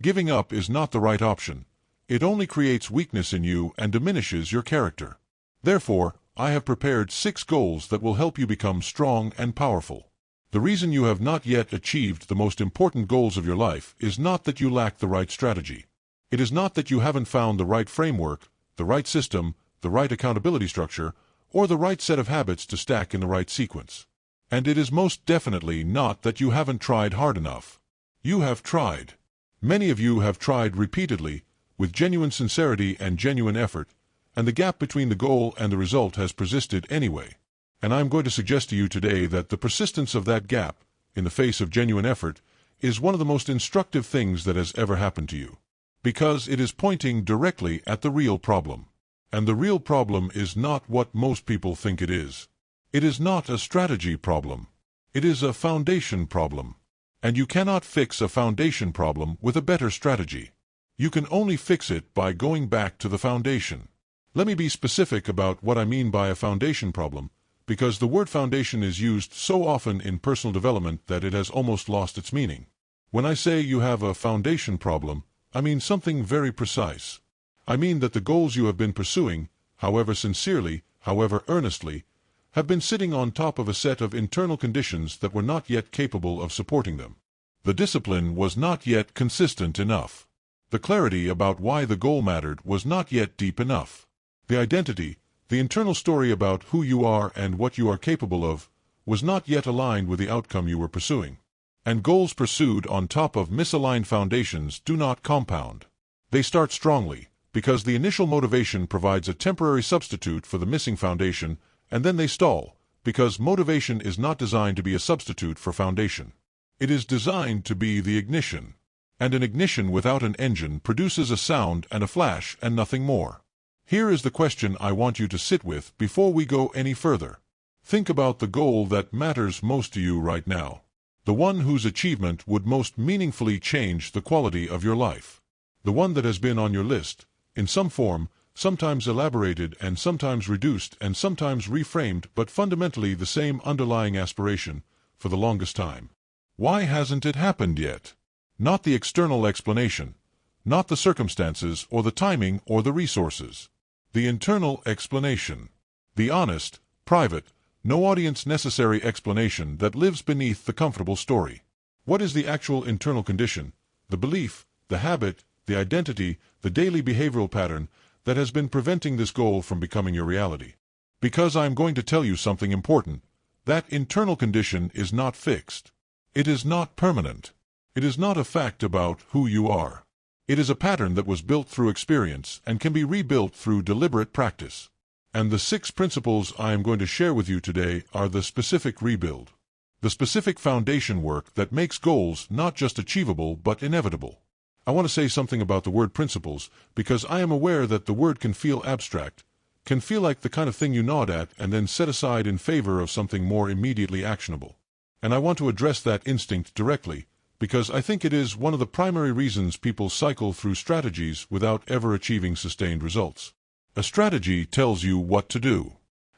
Giving up is not the right option. It only creates weakness in you and diminishes your character. Therefore, I have prepared 6 goals that will help you become strong and powerful. The reason you have not yet achieved the most important goals of your life is not that you lack the right strategy. It is not that you haven't found the right framework, the right system, the right accountability structure, or the right set of habits to stack in the right sequence. And it is most definitely not that you haven't tried hard enough. You have tried. Many of you have tried repeatedly, with genuine sincerity and genuine effort, and the gap between the goal and the result has persisted anyway. And I'm going to suggest to you today that the persistence of that gap, in the face of genuine effort, is one of the most instructive things that has ever happened to you. Because it is pointing directly at the real problem. And the real problem is not what most people think it is. It is not a strategy problem. It is a foundation problem. And you cannot fix a foundation problem with a better strategy. You can only fix it by going back to the foundation. Let me be specific about what I mean by a foundation problem, because the word foundation is used so often in personal development that it has almost lost its meaning. When I say you have a foundation problem, I mean something very precise. I mean that the goals you have been pursuing, however sincerely, however earnestly, have been sitting on top of a set of internal conditions that were not yet capable of supporting them. The discipline was not yet consistent enough. The clarity about why the goal mattered was not yet deep enough. The identity, the internal story about who you are and what you are capable of, was not yet aligned with the outcome you were pursuing. And goals pursued on top of misaligned foundations do not compound. They start strongly, because the initial motivation provides a temporary substitute for the missing foundation, and then they stall, because motivation is not designed to be a substitute for foundation. It is designed to be the ignition. And an ignition without an engine produces a sound and a flash and nothing more. Here is the question I want you to sit with before we go any further. Think about the goal that matters most to you right now. The one whose achievement would most meaningfully change the quality of your life. The one that has been on your list, in some form, sometimes elaborated and sometimes reduced and sometimes reframed, but fundamentally the same underlying aspiration, for the longest time. Why hasn't it happened yet? Not the external explanation, not the circumstances or the timing or the resources. The internal explanation. The honest, private, no audience necessary explanation that lives beneath the comfortable story. What is the actual internal condition, the belief, the habit, the identity, the daily behavioral pattern that has been preventing this goal from becoming your reality? Because I'm going to tell you something important. That internal condition is not fixed. It is not permanent. It is not a fact about who you are. It is a pattern that was built through experience and can be rebuilt through deliberate practice. And the 6 principles I am going to share with you today are the specific rebuild. The specific foundation work that makes goals not just achievable but inevitable. I want to say something about the word principles because I am aware that the word can feel abstract, can feel like the kind of thing you nod at and then set aside in favor of something more immediately actionable. And I want to address that instinct directly, because I think it is one of the primary reasons people cycle through strategies without ever achieving sustained results. A strategy tells you what to do.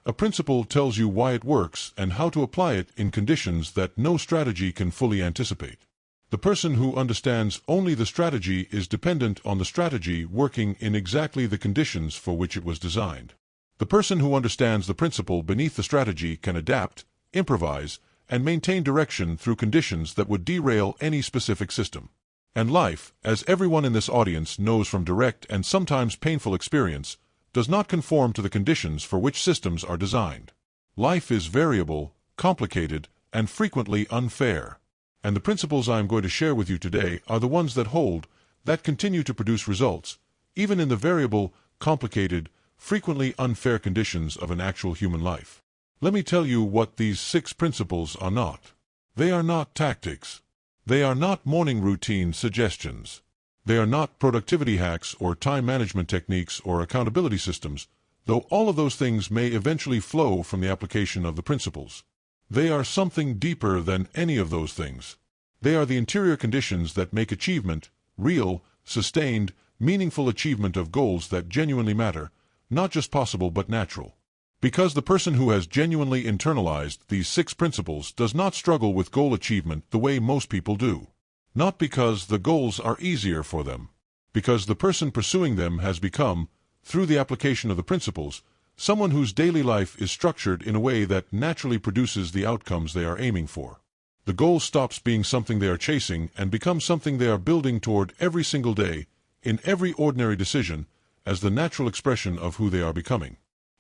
A principle tells you why it works and how to apply it in conditions that no strategy can fully anticipate. The person who understands only the strategy is dependent on the strategy working in exactly the conditions for which it was designed. The person who understands the principle beneath the strategy can adapt, improvise, and maintain direction through conditions that would derail any specific system. And life, as everyone in this audience knows from direct and sometimes painful experience, does not conform to the conditions for which systems are designed. Life is variable, complicated, and frequently unfair. And the principles I am going to share with you today are the ones that hold, that continue to produce results, even in the variable, complicated, frequently unfair conditions of an actual human life. Let me tell you what these 6 principles are not. They are not tactics. They are not morning routine suggestions. They are not productivity hacks or time management techniques or accountability systems, though all of those things may eventually flow from the application of the principles. They are something deeper than any of those things. They are the interior conditions that make achievement, real, sustained, meaningful achievement of goals that genuinely matter, not just possible but natural. Because the person who has genuinely internalized these 6 principles does not struggle with goal achievement the way most people do. Not because the goals are easier for them. Because the person pursuing them has become, through the application of the principles, someone whose daily life is structured in a way that naturally produces the outcomes they are aiming for. The goal stops being something they are chasing and becomes something they are building toward every single day, in every ordinary decision, as the natural expression of who they are becoming.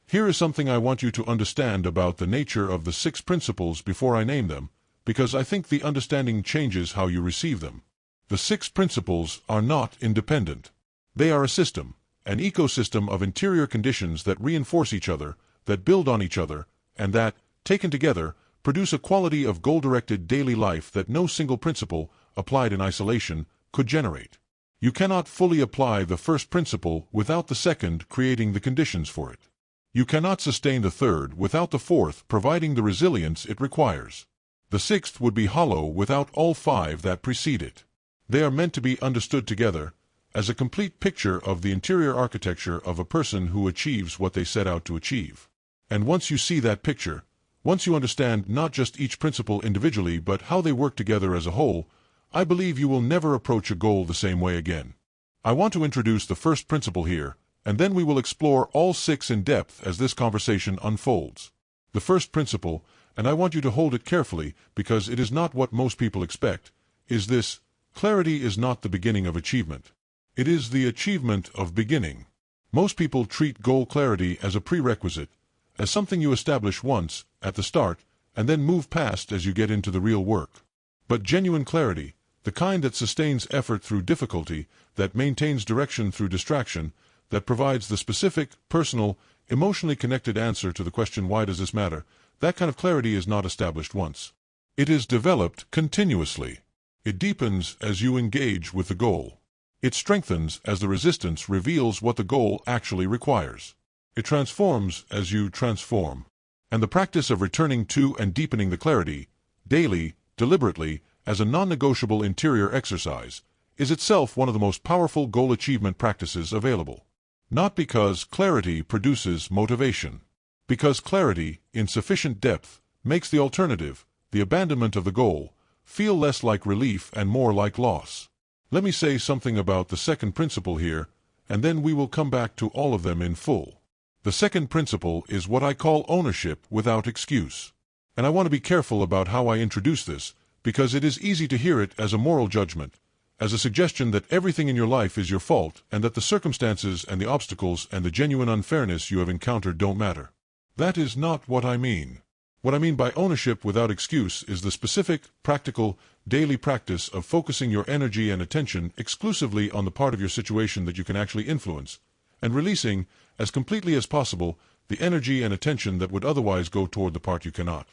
Here is something I want you to understand about the nature of the 6 principles before I name them, because I think the understanding changes how you receive them. The 6 principles are not independent. They are a system, an ecosystem of interior conditions that reinforce each other, that build on each other, and that, taken together, produce a quality of goal-directed daily life that no single principle, applied in isolation, could generate. You cannot fully apply the first principle without the second creating the conditions for it. You cannot sustain the third without the fourth providing the resilience it requires. The sixth would be hollow without all 5 that precede it. They are meant to be understood together, as a complete picture of the interior architecture of a person who achieves what they set out to achieve. And once you see that picture, once you understand not just each principle individually but how they work together as a whole, I believe you will never approach a goal the same way again. I want to introduce the first principle here, and then we will explore all 6 in depth as this conversation unfolds. The first principle, and I want you to hold it carefully because it is not what most people expect, is this: clarity is not the beginning of achievement. It is the achievement of beginning. Most people treat goal clarity as a prerequisite, as something you establish once, at the start, and then move past as you get into the real work. But genuine clarity, the kind that sustains effort through difficulty, that maintains direction through distraction, that provides the specific, personal, emotionally connected answer to the question, why does this matter? That kind of clarity is not established once. It is developed continuously. It deepens as you engage with the goal. It strengthens as the resistance reveals what the goal actually requires. It transforms as you transform. And the practice of returning to and deepening the clarity, daily, deliberately, as a non-negotiable interior exercise, is itself one of the most powerful goal achievement practices available. Not because clarity produces motivation. Because clarity, in sufficient depth, makes the alternative, the abandonment of the goal, feel less like relief and more like loss. Let me say something about the second principle here, and then we will come back to all of them in full. The second principle is what I call ownership without excuse. And I want to be careful about how I introduce this, because it is easy to hear it as a moral judgment, as a suggestion that everything in your life is your fault and that the circumstances and the obstacles and the genuine unfairness you have encountered don't matter. That is not what I mean. What I mean by ownership without excuse is the specific, practical, daily practice of focusing your energy and attention exclusively on the part of your situation that you can actually influence, and releasing, as completely as possible, the energy and attention that would otherwise go toward the part you cannot.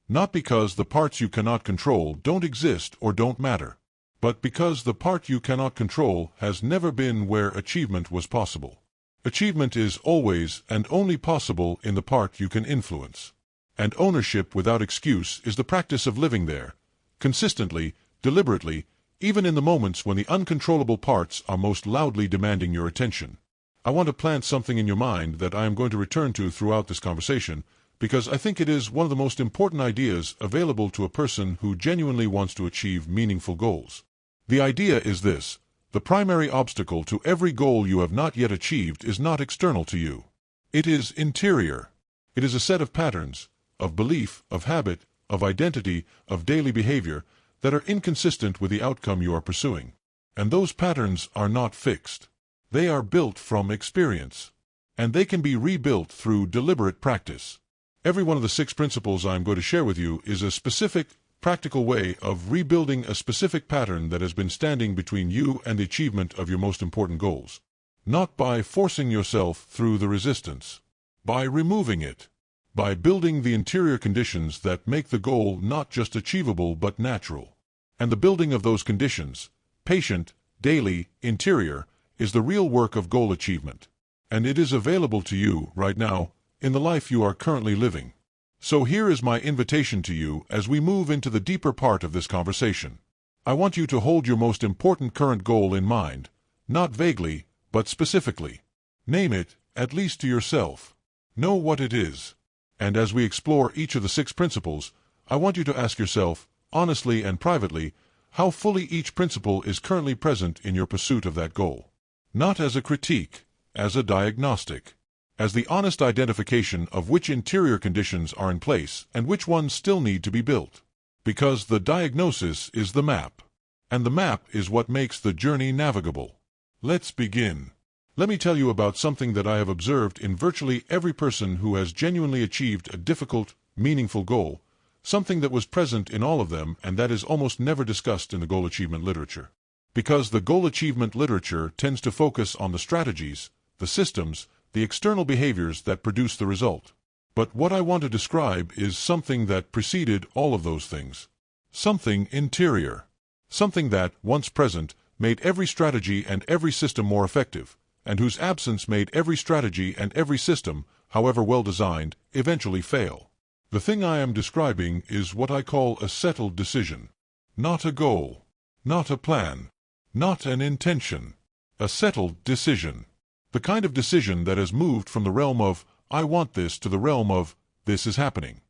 Not because the parts you cannot control don't exist or don't matter, but because the part you cannot control has never been where achievement was possible. Achievement is always and only possible in the part you can influence. And ownership without excuse is the practice of living there, consistently, deliberately, even in the moments when the uncontrollable parts are most loudly demanding your attention. I want to plant something in your mind that I am going to return to throughout this conversation, because I think it is one of the most important ideas available to a person who genuinely wants to achieve meaningful goals. The idea is this: the primary obstacle to every goal you have not yet achieved is not external to you. It is interior. It is a set of patterns, of belief, of habit, of identity, of daily behavior, that are inconsistent with the outcome you are pursuing. And those patterns are not fixed. They are built from experience. And they can be rebuilt through deliberate practice. Every one of the 6 principles I am going to share with you is a specific, practical way of rebuilding a specific pattern that has been standing between you and the achievement of your most important goals. Not by forcing yourself through the resistance. By removing it. By building the interior conditions that make the goal not just achievable but natural. And the building of those conditions, patient, daily, interior, is the real work of goal achievement. And it is available to you right now, in the life you are currently living. So here is my invitation to you as we move into the deeper part of this conversation. I want you to hold your most important current goal in mind, not vaguely, but specifically. Name it, at least to yourself. Know what it is. And as we explore each of the 6 principles, I want you to ask yourself, honestly and privately, how fully each principle is currently present in your pursuit of that goal. Not as a critique, as a diagnostic, as the honest identification of which interior conditions are in place and which ones still need to be built. Because the diagnosis is the map, and the map is what makes the journey navigable. Let's begin. Let me tell you about something that I have observed in virtually every person who has genuinely achieved a difficult, meaningful goal, something that was present in all of them and that is almost never discussed in the goal achievement literature. Because the goal achievement literature tends to focus on the strategies, the systems, the external behaviors that produce the result. But what I want to describe is something that preceded all of those things. Something interior. Something that, once present, made every strategy and every system more effective, and whose absence made every strategy and every system, however well designed, eventually fail. The thing I am describing is what I call a settled decision. Not a goal. Not a plan. Not an intention. A settled decision. The kind of decision that has moved from the realm of, I want this, to the realm of, this is happening.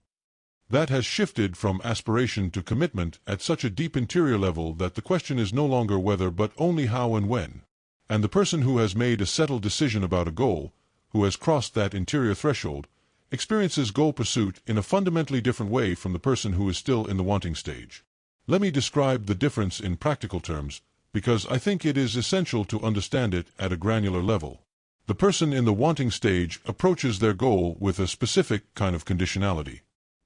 That has shifted from aspiration to commitment at such a deep interior level that the question is no longer whether but only how and when. And the person who has made a settled decision about a goal, who has crossed that interior threshold, experiences goal pursuit in a fundamentally different way from the person who is still in the wanting stage. Let me describe the difference in practical terms, because I think it is essential to understand it at a granular level. The person in the wanting stage approaches their goal with a specific kind of conditionality.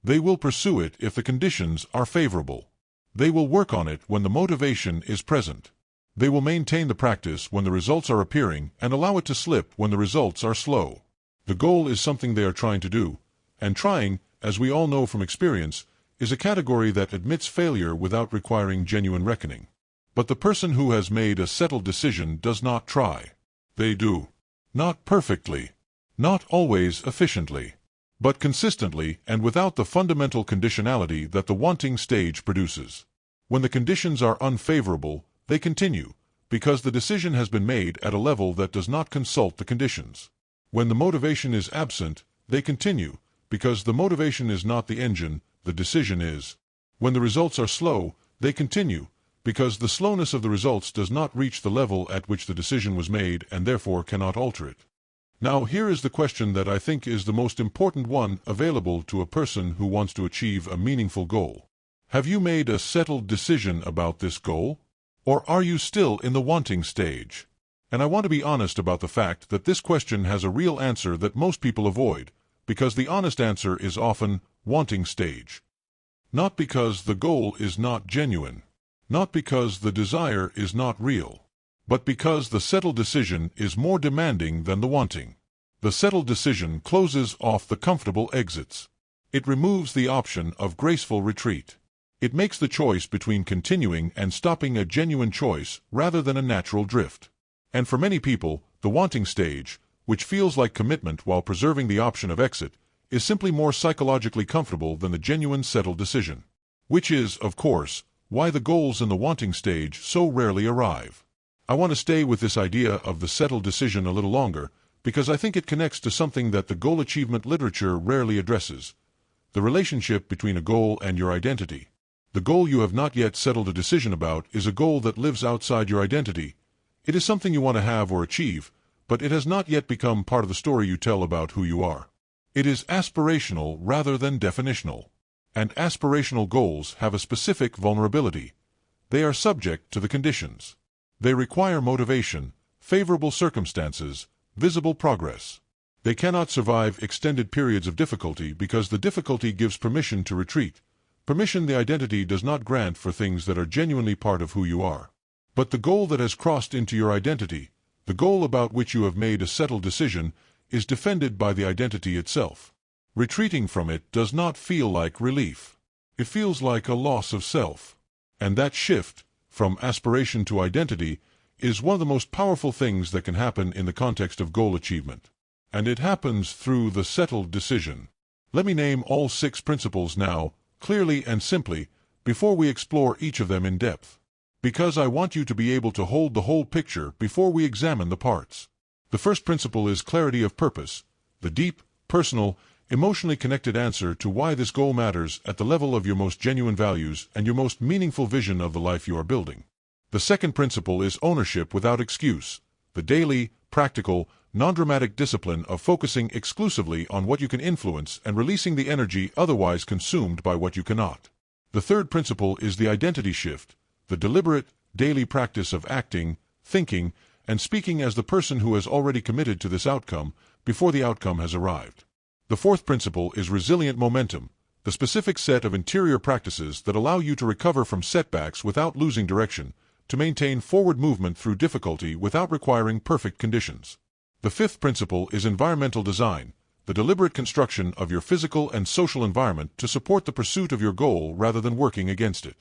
They will pursue it if the conditions are favorable. They will work on it when the motivation is present. They will maintain the practice when the results are appearing and allow it to slip when the results are slow. The goal is something they are trying to do, and trying, as we all know from experience, is a category that admits failure without requiring genuine reckoning. But the person who has made a settled decision does not try. They do. Not perfectly. Not always efficiently. But consistently and without the fundamental conditionality that the wanting stage produces. When the conditions are unfavorable, they continue, because the decision has been made at a level that does not consult the conditions. When the motivation is absent, they continue, because the motivation is not the engine, the decision is. When the results are slow, they continue, because the slowness of the results does not reach the level at which the decision was made and therefore cannot alter it. Now here is the question that I think is the most important one available to a person who wants to achieve a meaningful goal. Have you made a settled decision about this goal? Or are you still in the wanting stage? And I want to be honest about the fact that this question has a real answer that most people avoid, because the honest answer is often wanting stage. Not because the goal is not genuine. Not because the desire is not real. But because the settled decision is more demanding than the wanting. The settled decision closes off the comfortable exits. It removes the option of graceful retreat. It makes the choice between continuing and stopping a genuine choice rather than a natural drift. And for many people, the wanting stage, which feels like commitment while preserving the option of exit, is simply more psychologically comfortable than the genuine settled decision. Which is, of course, why the goals in the wanting stage so rarely arrive. I want to stay with this idea of the settled decision a little longer, because I think it connects to something that the goal achievement literature rarely addresses: the relationship between a goal and your identity. The goal you have not yet settled a decision about is a goal that lives outside your identity. It is something you want to have or achieve, but it has not yet become part of the story you tell about who you are. It is aspirational rather than definitional. And aspirational goals have a specific vulnerability. They are subject to the conditions. They require motivation, favorable circumstances, visible progress. They cannot survive extended periods of difficulty because the difficulty gives permission to retreat. Permission the identity does not grant for things that are genuinely part of who you are. But the goal that has crossed into your identity, the goal about which you have made a settled decision, is defended by the identity itself. Retreating from it does not feel like relief. It feels like a loss of self. And that shift, from aspiration to identity, is one of the most powerful things that can happen in the context of goal achievement. And it happens through the settled decision. Let me name all 6 principles now, clearly and simply, before we explore each of them in depth. Because I want you to be able to hold the whole picture before we examine the parts. The first principle is clarity of purpose, the deep, personal, emotionally connected answer to why this goal matters at the level of your most genuine values and your most meaningful vision of the life you are building. The second principle is ownership without excuse, the daily, practical, non-dramatic discipline of focusing exclusively on what you can influence and releasing the energy otherwise consumed by what you cannot. The third principle is the identity shift, the deliberate, daily practice of acting, thinking, and speaking as the person who has already committed to this outcome before the outcome has arrived. The fourth principle is resilient momentum, the specific set of interior practices that allow you to recover from setbacks without losing direction, to maintain forward movement through difficulty without requiring perfect conditions. The fifth principle is environmental design, the deliberate construction of your physical and social environment to support the pursuit of your goal rather than working against it.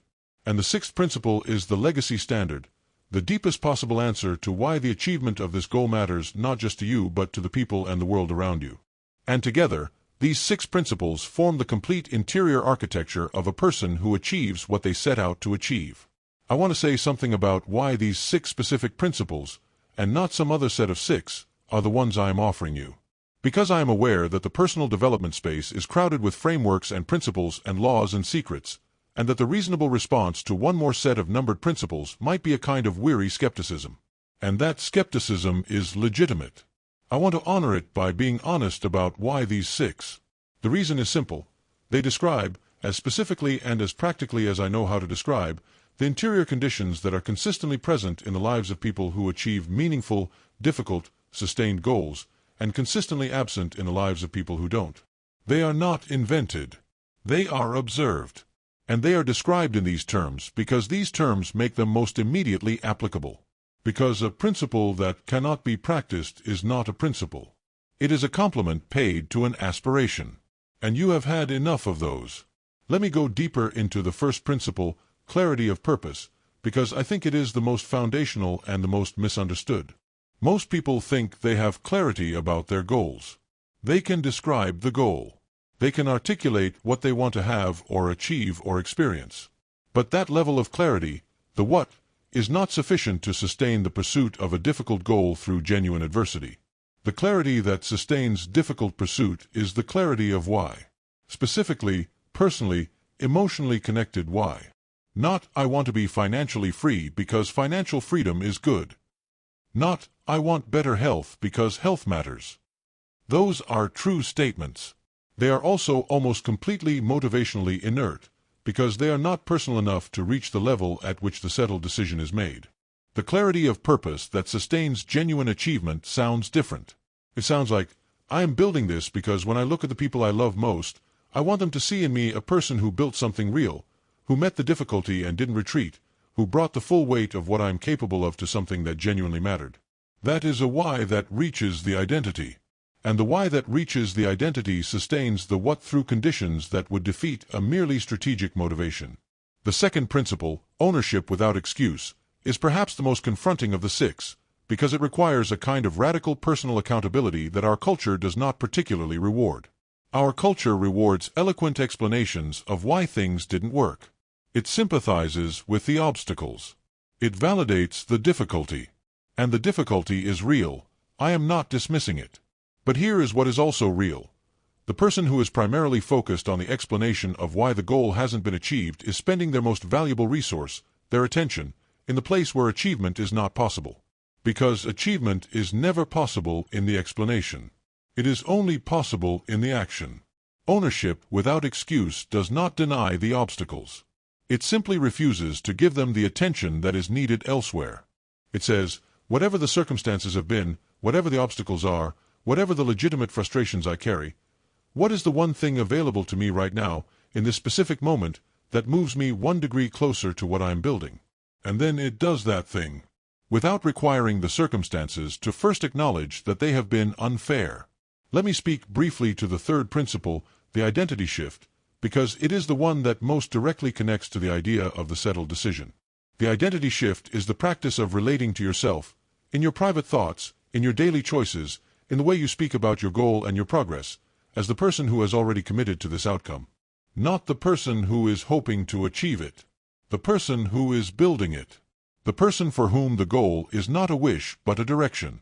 And the sixth principle is the legacy standard, the deepest possible answer to why the achievement of this goal matters not just to you but to the people and the world around you. And together, these 6 principles form the complete interior architecture of a person who achieves what they set out to achieve. I want to say something about why these 6 specific principles, and not some other set of 6, are the ones I am offering you. Because I am aware that the personal development space is crowded with frameworks and principles and laws and secrets, and that the reasonable response to one more set of numbered principles might be a kind of weary skepticism. And that skepticism is legitimate. I want to honor it by being honest about why these 6. The reason is simple. They describe, as specifically and as practically as I know how to describe, the interior conditions that are consistently present in the lives of people who achieve meaningful, difficult, sustained goals, and consistently absent in the lives of people who don't. They are not invented. They are observed. And they are described in these terms because these terms make them most immediately applicable. Because a principle that cannot be practiced is not a principle. It is a compliment paid to an aspiration. And you have had enough of those. Let me go deeper into the first principle, clarity of purpose, because I think it is the most foundational and the most misunderstood. Most people think they have clarity about their goals. They can describe the goal. They can articulate what they want to have or achieve or experience. But that level of clarity, the what, is not sufficient to sustain the pursuit of a difficult goal through genuine adversity. The clarity that sustains difficult pursuit is the clarity of why. Specifically, personally, emotionally connected why. Not, I want to be financially free because financial freedom is good. Not, I want better health because health matters. Those are true statements. They are also almost completely motivationally inert, because they are not personal enough to reach the level at which the settled decision is made. The clarity of purpose that sustains genuine achievement sounds different. It sounds like, I am building this because when I look at the people I love most, I want them to see in me a person who built something real, who met the difficulty and didn't retreat, who brought the full weight of what I am capable of to something that genuinely mattered. That is a why that reaches the identity. And the why that reaches the identity sustains the what through conditions that would defeat a merely strategic motivation. The second principle, ownership without excuse, is perhaps the most confronting of the 6, because it requires a kind of radical personal accountability that our culture does not particularly reward. Our culture rewards eloquent explanations of why things didn't work. It sympathizes with the obstacles. It validates the difficulty. And the difficulty is real. I am not dismissing it. But here is what is also real. The person who is primarily focused on the explanation of why the goal hasn't been achieved is spending their most valuable resource, their attention, in the place where achievement is not possible. Because achievement is never possible in the explanation. It is only possible in the action. Ownership without excuse does not deny the obstacles. It simply refuses to give them the attention that is needed elsewhere. It says, whatever the circumstances have been, whatever the obstacles are, whatever the legitimate frustrations I carry, what is the one thing available to me right now, in this specific moment, that moves me 1 degree closer to what I am building? And then it does that thing, without requiring the circumstances to first acknowledge that they have been unfair. Let me speak briefly to the third principle, the identity shift, because it is the one that most directly connects to the idea of the settled decision. The identity shift is the practice of relating to yourself, in your private thoughts, in your daily choices, in the way you speak about your goal and your progress, as the person who has already committed to this outcome. Not the person who is hoping to achieve it. The person who is building it. The person for whom the goal is not a wish but a direction.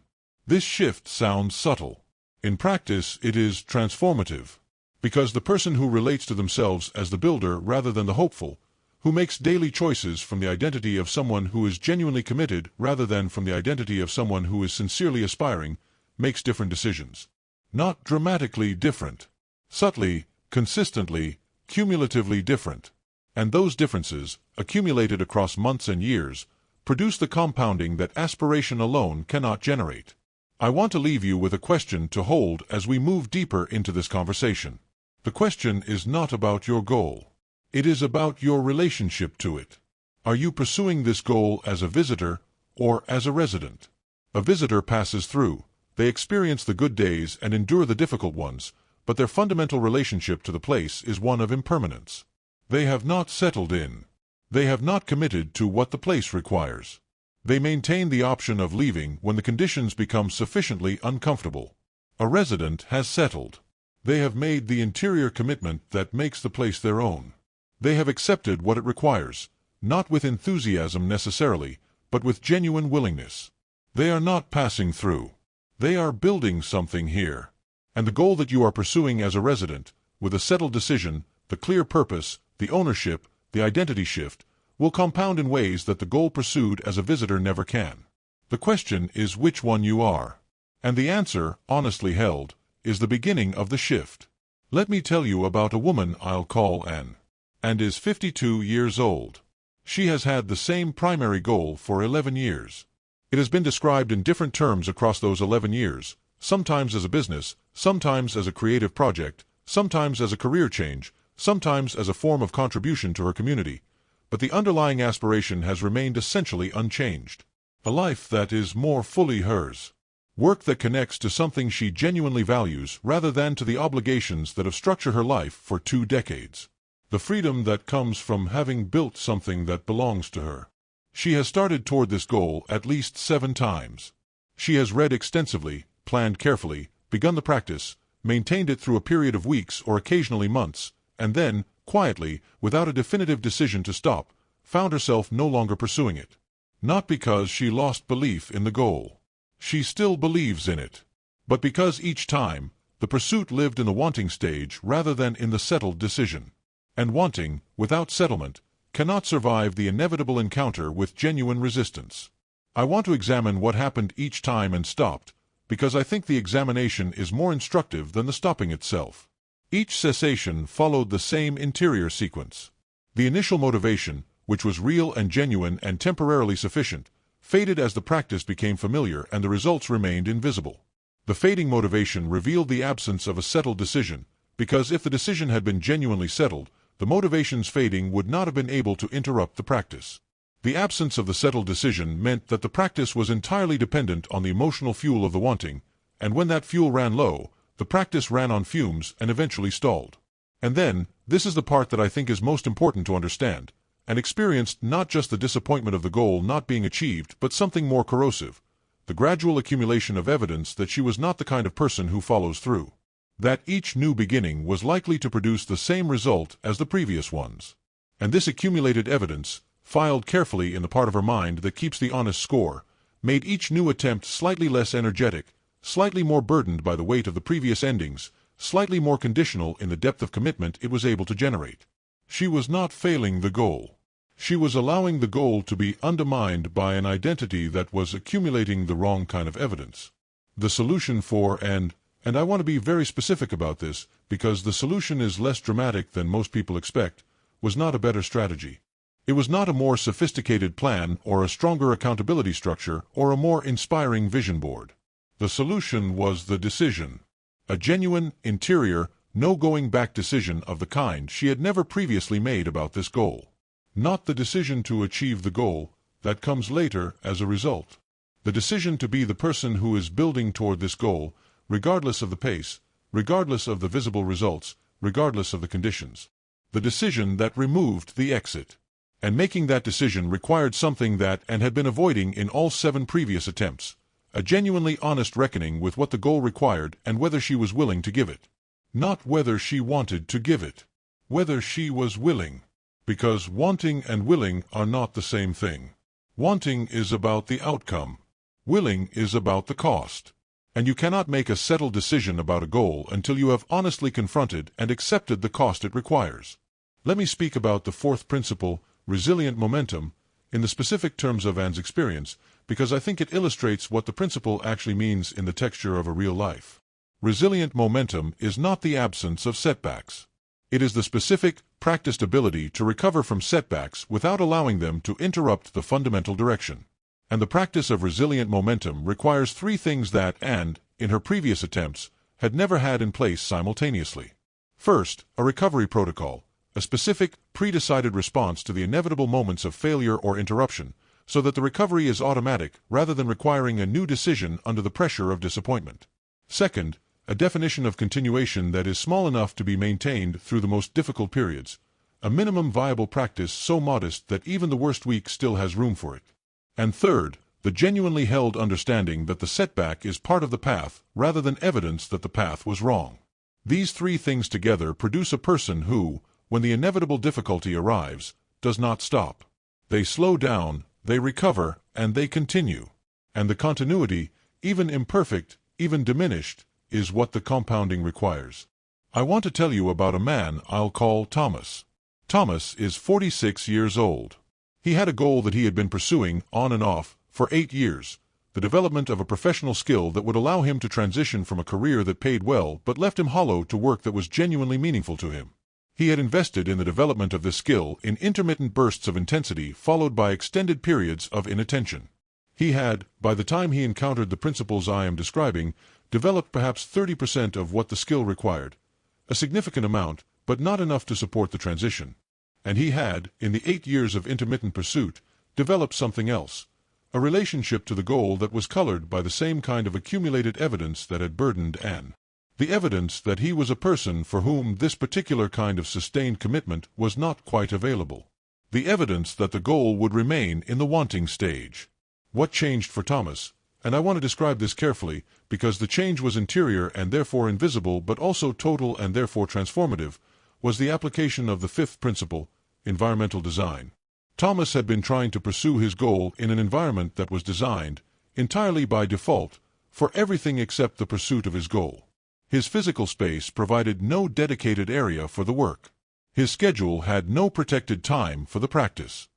This shift sounds subtle. In practice, it is transformative. Because the person who relates to themselves as the builder rather than the hopeful, who makes daily choices from the identity of someone who is genuinely committed rather than from the identity of someone who is sincerely aspiring, makes different decisions. Not dramatically different. Subtly, consistently, cumulatively different. And those differences, accumulated across months and years, produce the compounding that aspiration alone cannot generate. I want to leave you with a question to hold as we move deeper into this conversation. The question is not about your goal. It is about your relationship to it. Are you pursuing this goal as a visitor or as a resident? A visitor passes through. They experience the good days and endure the difficult ones, but their fundamental relationship to the place is one of impermanence. They have not settled in. They have not committed to what the place requires. They maintain the option of leaving when the conditions become sufficiently uncomfortable. A resident has settled. They have made the interior commitment that makes the place their own. They have accepted what it requires, not with enthusiasm necessarily, but with genuine willingness. They are not passing through. They are building something here. And the goal that you are pursuing as a resident, with a settled decision, the clear purpose, the ownership, the identity shift, will compound in ways that the goal pursued as a visitor never can. The question is which one you are. And the answer, honestly held, is the beginning of the shift. Let me tell you about a woman I'll call Anne, and is 52 years old. She has had the same primary goal for 11 years. It has been described in different terms across those 11 years, sometimes as a business, sometimes as a creative project, sometimes as a career change, sometimes as a form of contribution to her community, but the underlying aspiration has remained essentially unchanged. A life that is more fully hers. Work that connects to something she genuinely values rather than to the obligations that have structured her life for 2 decades. The freedom that comes from having built something that belongs to her. She has started toward this goal at least 7 times. She has read extensively, planned carefully, begun the practice, maintained it through a period of weeks or occasionally months, and then, quietly, without a definitive decision to stop, found herself no longer pursuing it. Not because she lost belief in the goal. She still believes in it. But because each time, the pursuit lived in the wanting stage rather than in the settled decision. And wanting, without settlement, cannot survive the inevitable encounter with genuine resistance. I want to examine what happened each time and stopped, because I think the examination is more instructive than the stopping itself. Each cessation followed the same interior sequence. The initial motivation, which was real and genuine and temporarily sufficient, faded as the practice became familiar and the results remained invisible. The fading motivation revealed the absence of a settled decision, because if the decision had been genuinely settled, the motivation's fading would not have been able to interrupt the practice. The absence of the settled decision meant that the practice was entirely dependent on the emotional fuel of the wanting, and when that fuel ran low, the practice ran on fumes and eventually stalled. And then, this is the part that I think is most important to understand, and experienced not just the disappointment of the goal not being achieved, but something more corrosive, the gradual accumulation of evidence that she was not the kind of person who follows through. That each new beginning was likely to produce the same result as the previous ones. And this accumulated evidence, filed carefully in the part of her mind that keeps the honest score, made each new attempt slightly less energetic, slightly more burdened by the weight of the previous endings, slightly more conditional in the depth of commitment it was able to generate. She was not failing the goal. She was allowing the goal to be undermined by an identity that was accumulating the wrong kind of evidence. The solution for and I want to be very specific about this because the solution is less dramatic than most people expect, was not a better strategy. It was not a more sophisticated plan or a stronger accountability structure or a more inspiring vision board. The solution was the decision. A genuine, interior, no-going-back decision of the kind she had never previously made about this goal. Not the decision to achieve the goal, that comes later as a result. The decision to be the person who is building toward this goal, regardless of the pace, regardless of the visible results, regardless of the conditions. The decision that removed the exit. And making that decision required something that Anne had been avoiding in all 7 previous attempts. A genuinely honest reckoning with what the goal required and whether she was willing to give it. Not whether she wanted to give it. Whether she was willing. Because wanting and willing are not the same thing. Wanting is about the outcome. Willing is about the cost. And you cannot make a settled decision about a goal until you have honestly confronted and accepted the cost it requires. Let me speak about the fourth principle, resilient momentum, in the specific terms of Anne's experience, because I think it illustrates what the principle actually means in the texture of a real life. Resilient momentum is not the absence of setbacks. It is the specific, practiced ability to recover from setbacks without allowing them to interrupt the fundamental direction. And the practice of resilient momentum requires three things that Anne, in her previous attempts, had never had in place simultaneously. First, a recovery protocol, a specific, pre-decided response to the inevitable moments of failure or interruption, so that the recovery is automatic rather than requiring a new decision under the pressure of disappointment. Second, a definition of continuation that is small enough to be maintained through the most difficult periods, a minimum viable practice so modest that even the worst week still has room for it. And third, the genuinely held understanding that the setback is part of the path rather than evidence that the path was wrong. These three things together produce a person who, when the inevitable difficulty arrives, does not stop. They slow down, they recover, and they continue. And the continuity, even imperfect, even diminished, is what the compounding requires. I want to tell you about a man I'll call Thomas. Thomas is 46 years old. He had a goal that he had been pursuing on and off for 8 years, the development of a professional skill that would allow him to transition from a career that paid well but left him hollow to work that was genuinely meaningful to him. He had invested in the development of this skill in intermittent bursts of intensity followed by extended periods of inattention. He had, by the time he encountered the principles I am describing, developed perhaps 30% of what the skill required, a significant amount, but not enough to support the transition. And he had, in the 8 years of intermittent pursuit, developed something else, a relationship to the goal that was colored by the same kind of accumulated evidence that had burdened Anne. The evidence that he was a person for whom this particular kind of sustained commitment was not quite available. The evidence that the goal would remain in the wanting stage. What changed for Thomas? And I want to describe this carefully, because the change was interior and therefore invisible but also total and therefore transformative, was the application of the fifth principle, environmental design. Thomas had been trying to pursue his goal in an environment that was designed, entirely by default, for everything except the pursuit of his goal. His physical space provided no dedicated area for the work. His schedule had no protected time for the practice.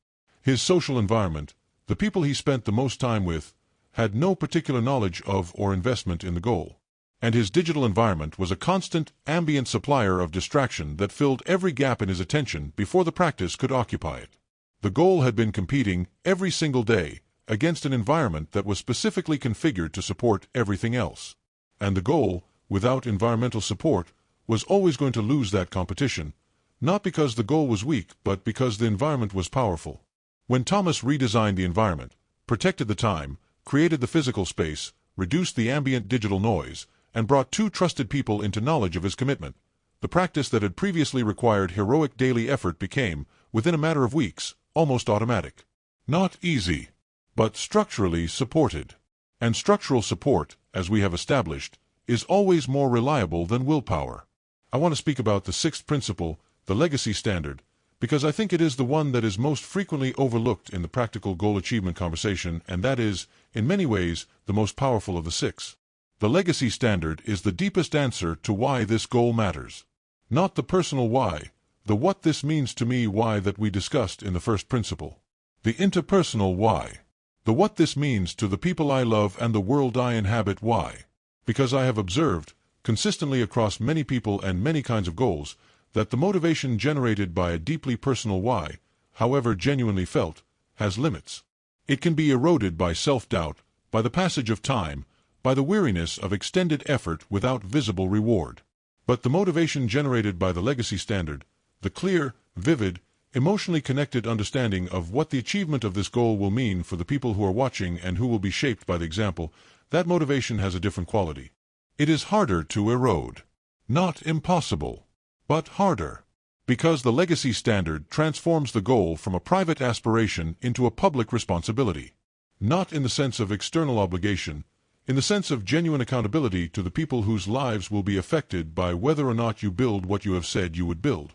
His social environment, the people he spent the most time with, had no particular knowledge of or investment in the goal. And his digital environment was a constant, ambient supplier of distraction that filled every gap in his attention before the practice could occupy it. The goal had been competing, every single day, against an environment that was specifically configured to support everything else. And the goal, without environmental support, was always going to lose that competition, not because the goal was weak, but because the environment was powerful. When Thomas redesigned the environment, protected the time, created the physical space, reduced the ambient digital noise, and brought 2 trusted people into knowledge of his commitment, the practice that had previously required heroic daily effort became, within a matter of weeks, almost automatic. Not easy, but structurally supported. And structural support, as we have established, is always more reliable than willpower. I want to speak about the sixth principle, the legacy standard, because I think it is the one that is most frequently overlooked in the practical goal achievement conversation, and that is, in many ways, the most powerful of the 6. The legacy standard is the deepest answer to why this goal matters. Not the personal why, the what this means to me why that we discussed in the first principle. The interpersonal why. The what this means to the people I love and the world I inhabit why. Because I have observed, consistently across many people and many kinds of goals, that the motivation generated by a deeply personal why, however genuinely felt, has limits. It can be eroded by self-doubt, by the passage of time, by the weariness of extended effort without visible reward. But the motivation generated by the legacy standard, the clear, vivid, emotionally connected understanding of what the achievement of this goal will mean for the people who are watching and who will be shaped by the example, that motivation has a different quality. It is harder to erode. Not impossible, but harder. Because the legacy standard transforms the goal from a private aspiration into a public responsibility. Not in the sense of external obligation, in the sense of genuine accountability to the people whose lives will be affected by whether or not you build what you have said you would build.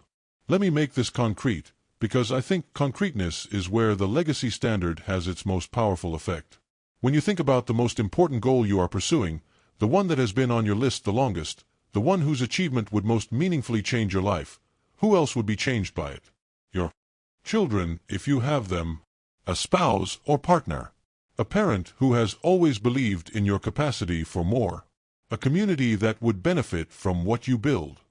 Let me make this concrete, because I think concreteness is where the legacy standard has its most powerful effect. When you think about the most important goal you are pursuing, The one that has been on your list the longest, the one whose achievement would most meaningfully change your life. Who else would be changed by it? Your children, if you have them, a spouse or partner, a parent who has always believed in your capacity for more, a community that would benefit from what you build,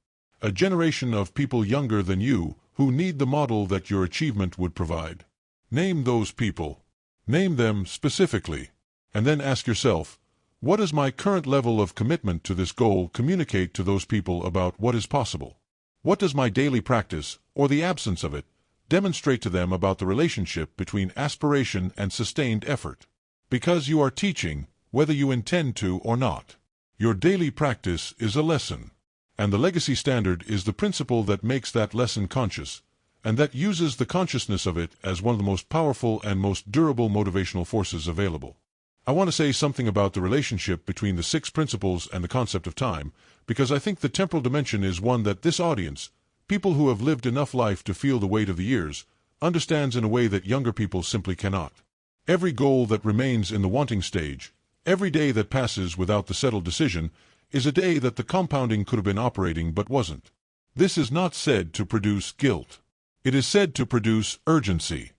a generation of people younger than you who need the model that your achievement would provide. Name those people. Name them specifically, and then ask yourself, what does my current level of commitment to this goal communicate to those people about what is possible? What does my daily practice, or the absence of it, demonstrate to them about the relationship between aspiration and sustained effort? Because you are teaching, whether you intend to or not. Your daily practice is a lesson, and the legacy standard is the principle that makes that lesson conscious, and that uses the consciousness of it as one of the most powerful and most durable motivational forces available. I want to say something about the relationship between the 6 principles and the concept of time, because I think the temporal dimension is one that this audience, people who have lived enough life to feel the weight of the years, understands in a way that younger people simply cannot. Every goal that remains in the wanting stage, every day that passes without the settled decision, is a day that the compounding could have been operating but wasn't. This is not said to produce guilt. It is said to produce urgency.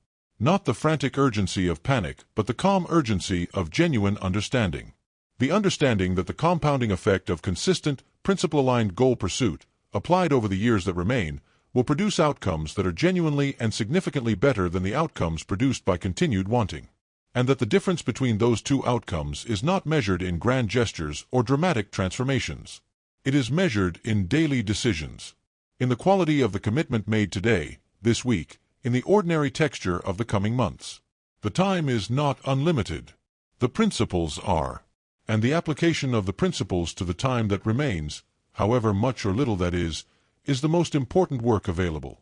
Not the frantic urgency of panic, but the calm urgency of genuine understanding. The understanding that the compounding effect of consistent, principle-aligned goal pursuit, applied over the years that remain, will produce outcomes that are genuinely and significantly better than the outcomes produced by continued wanting. And that the difference between those two outcomes is not measured in grand gestures or dramatic transformations. It is measured in daily decisions. In the quality of the commitment made today, this week, in the ordinary texture of the coming months. The time is not unlimited. The principles are. And the application of the principles to the time that remains, however much or little that is the most important work available.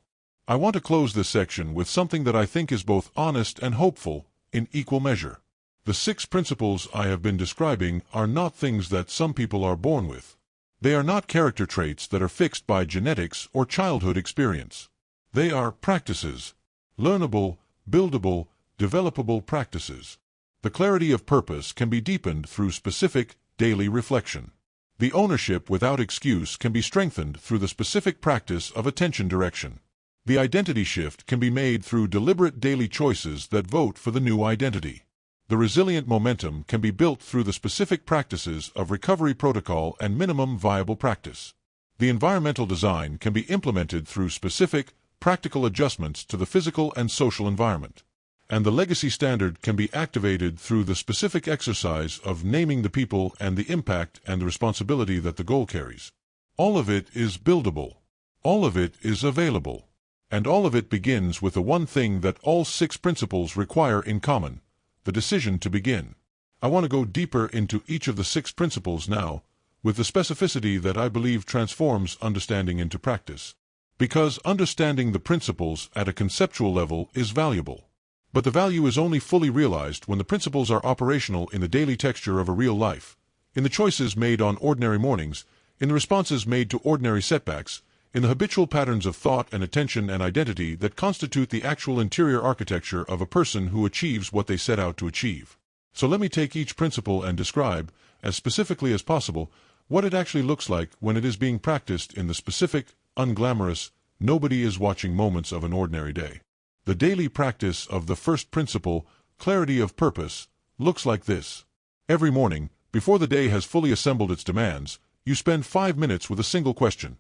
I want to close this section with something that I think is both honest and hopeful, in equal measure. The 6 principles I have been describing are not things that some people are born with. They are not character traits that are fixed by genetics or childhood experience. They are practices, learnable, buildable, developable practices. The clarity of purpose can be deepened through specific, daily reflection. The ownership without excuse can be strengthened through the specific practice of attention direction. The identity shift can be made through deliberate daily choices that vote for the new identity. The resilient momentum can be built through the specific practices of recovery protocol and minimum viable practice. The environmental design can be implemented through specific, practical adjustments to the physical and social environment. And the legacy standard can be activated through the specific exercise of naming the people and the impact and the responsibility that the goal carries. All of it is buildable. All of it is available. And all of it begins with the one thing that all 6 principles require in common, the decision to begin. I want to go deeper into each of the 6 principles now, with the specificity that I believe transforms understanding into practice. Because understanding the principles at a conceptual level is valuable. But the value is only fully realized when the principles are operational in the daily texture of a real life, in the choices made on ordinary mornings, in the responses made to ordinary setbacks, in the habitual patterns of thought and attention and identity that constitute the actual interior architecture of a person who achieves what they set out to achieve. So let me take each principle and describe, as specifically as possible, what it actually looks like when it is being practiced in the specific, unglamorous, nobody-is-watching moments of an ordinary day. The daily practice of the first principle, clarity of purpose, looks like this. Every morning, before the day has fully assembled its demands, you spend 5 minutes with a single question.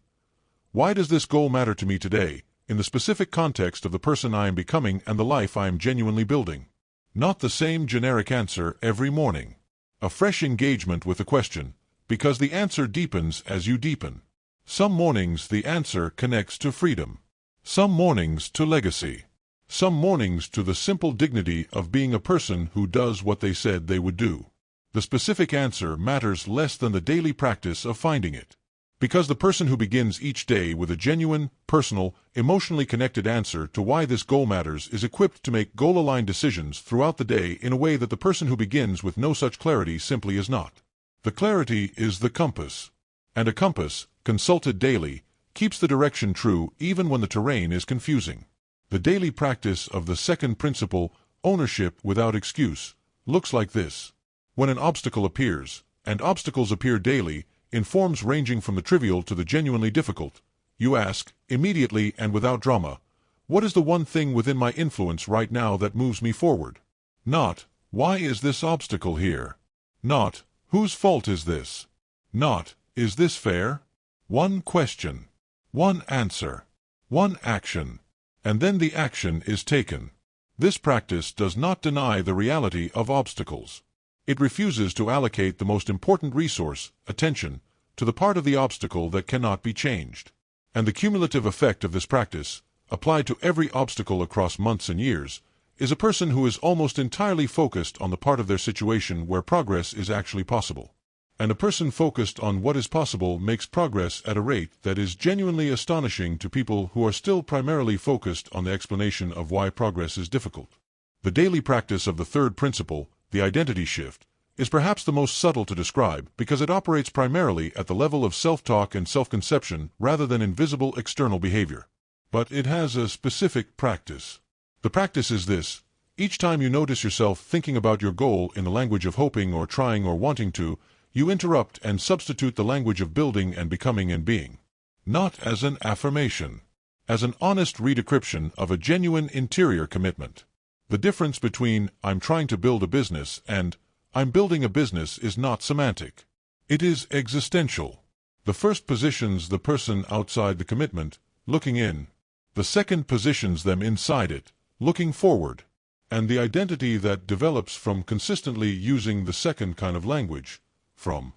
Why does this goal matter to me today, in the specific context of the person I am becoming and the life I am genuinely building? Not the same generic answer every morning. A fresh engagement with the question, because the answer deepens as you deepen. Some mornings the answer connects to freedom. Some mornings to legacy. Some mornings to the simple dignity of being a person who does what they said they would do. The specific answer matters less than the daily practice of finding it. Because the person who begins each day with a genuine, personal, emotionally connected answer to why this goal matters is equipped to make goal-aligned decisions throughout the day in a way that the person who begins with no such clarity simply is not. The clarity is the compass. And a compass, consulted daily, keeps the direction true even when the terrain is confusing. The daily practice of the second principle, ownership without excuse, looks like this. When an obstacle appears, and obstacles appear daily, in forms ranging from the trivial to the genuinely difficult, you ask, immediately and without drama, what is the one thing within my influence right now that moves me forward? Not, why is this obstacle here? Not, whose fault is this? Not, is this fair? One question, one answer, one action, and then the action is taken. This practice does not deny the reality of obstacles. It refuses to allocate the most important resource, attention, to the part of the obstacle that cannot be changed. And the cumulative effect of this practice, applied to every obstacle across months and years, is a person who is almost entirely focused on the part of their situation where progress is actually possible. And a person focused on what is possible makes progress at a rate that is genuinely astonishing to people who are still primarily focused on the explanation of why progress is difficult. The daily practice of the third principle, the identity shift, is perhaps the most subtle to describe because it operates primarily at the level of self-talk and self-conception rather than in visible external behavior. But it has a specific practice. The practice is this: each time you notice yourself thinking about your goal in the language of hoping or trying or wanting to, you interrupt and substitute the language of building and becoming and being. Not as an affirmation, as an honest redescription of a genuine interior commitment. The difference between "I'm trying to build a business" and "I'm building a business" is not semantic. It is existential. The first positions the person outside the commitment, looking in. The second positions them inside it, looking forward. And the identity that develops from consistently using the second kind of language, from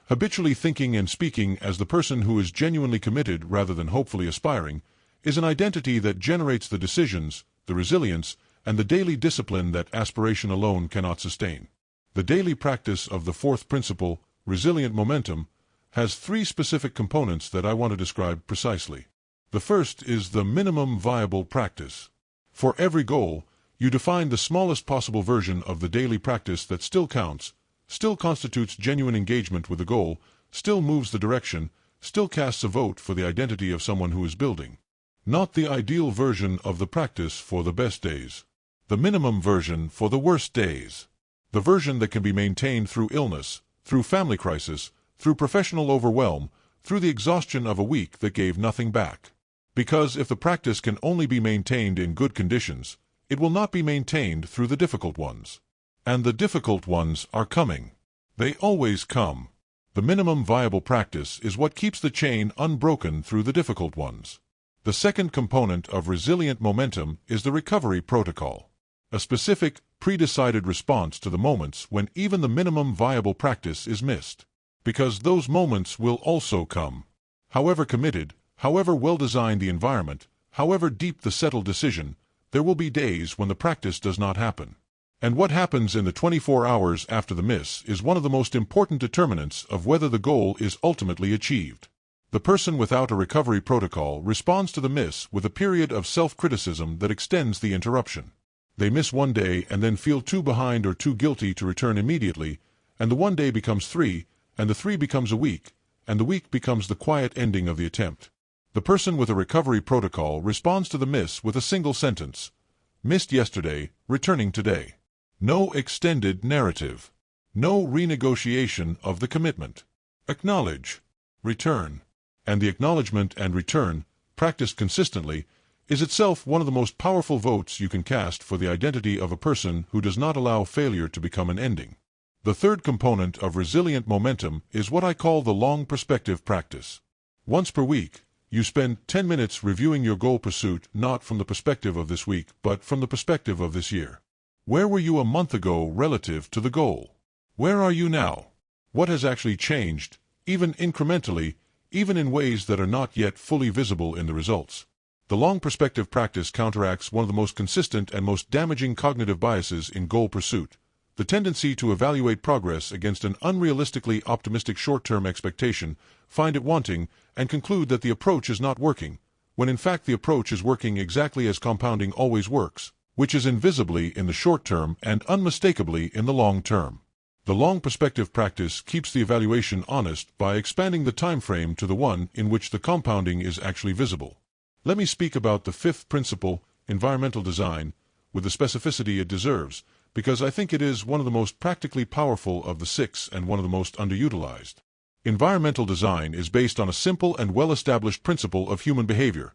habitually thinking and speaking as the person who is genuinely committed rather than hopefully aspiring, is an identity that generates the decisions, the resilience, and the daily discipline that aspiration alone cannot sustain. The daily practice of the fourth principle, resilient momentum, has three specific components that I want to describe precisely. The first is the minimum viable practice. For every goal, you define the smallest possible version of the daily practice that still counts, still constitutes genuine engagement with the goal, still moves the direction, still casts a vote for the identity of someone who is building. Not the ideal version of the practice for the best days. The minimum version for the worst days. The version that can be maintained through illness, through family crisis, through professional overwhelm, through the exhaustion of a week that gave nothing back. Because if the practice can only be maintained in good conditions, it will not be maintained through the difficult ones. And the difficult ones are coming. They always come. The minimum viable practice is what keeps the chain unbroken through the difficult ones. The second component of resilient momentum is the recovery protocol. A specific, pre-decided response to the moments when even the minimum viable practice is missed. Because those moments will also come. However committed, however well-designed the environment, however deep the settled decision, there will be days when the practice does not happen. And what happens in the 24 hours after the miss is one of the most important determinants of whether the goal is ultimately achieved. The person without a recovery protocol responds to the miss with a period of self-criticism that extends the interruption. They miss one day and then feel too behind or too guilty to return immediately, and the one day becomes 3, and the 3 becomes a week, and the week becomes the quiet ending of the attempt. The person with a recovery protocol responds to the miss with a single sentence: missed yesterday, returning today. No extended narrative. No renegotiation of the commitment. Acknowledge. Return. And the acknowledgement and return, practiced consistently, is itself one of the most powerful votes you can cast for the identity of a person who does not allow failure to become an ending. The third component of resilient momentum is what I call the long perspective practice. Once per week, you spend 10 minutes reviewing your goal pursuit not from the perspective of this week but from the perspective of this year. Where were you a month ago relative to the goal? Where are you now? What has actually changed, even incrementally, even in ways that are not yet fully visible in the results? The long perspective practice counteracts one of the most consistent and most damaging cognitive biases in goal pursuit, the tendency to evaluate progress against an unrealistically optimistic short-term expectation, find it wanting, and conclude that the approach is not working, when in fact the approach is working exactly as compounding always works, which is invisibly in the short term and unmistakably in the long term. The long perspective practice keeps the evaluation honest by expanding the time frame to the one in which the compounding is actually visible. Let me speak about the fifth principle, environmental design, with the specificity it deserves, because I think it is one of the most practically powerful of the six and one of the most underutilized. Environmental design is based on a simple and well-established principle of human behavior.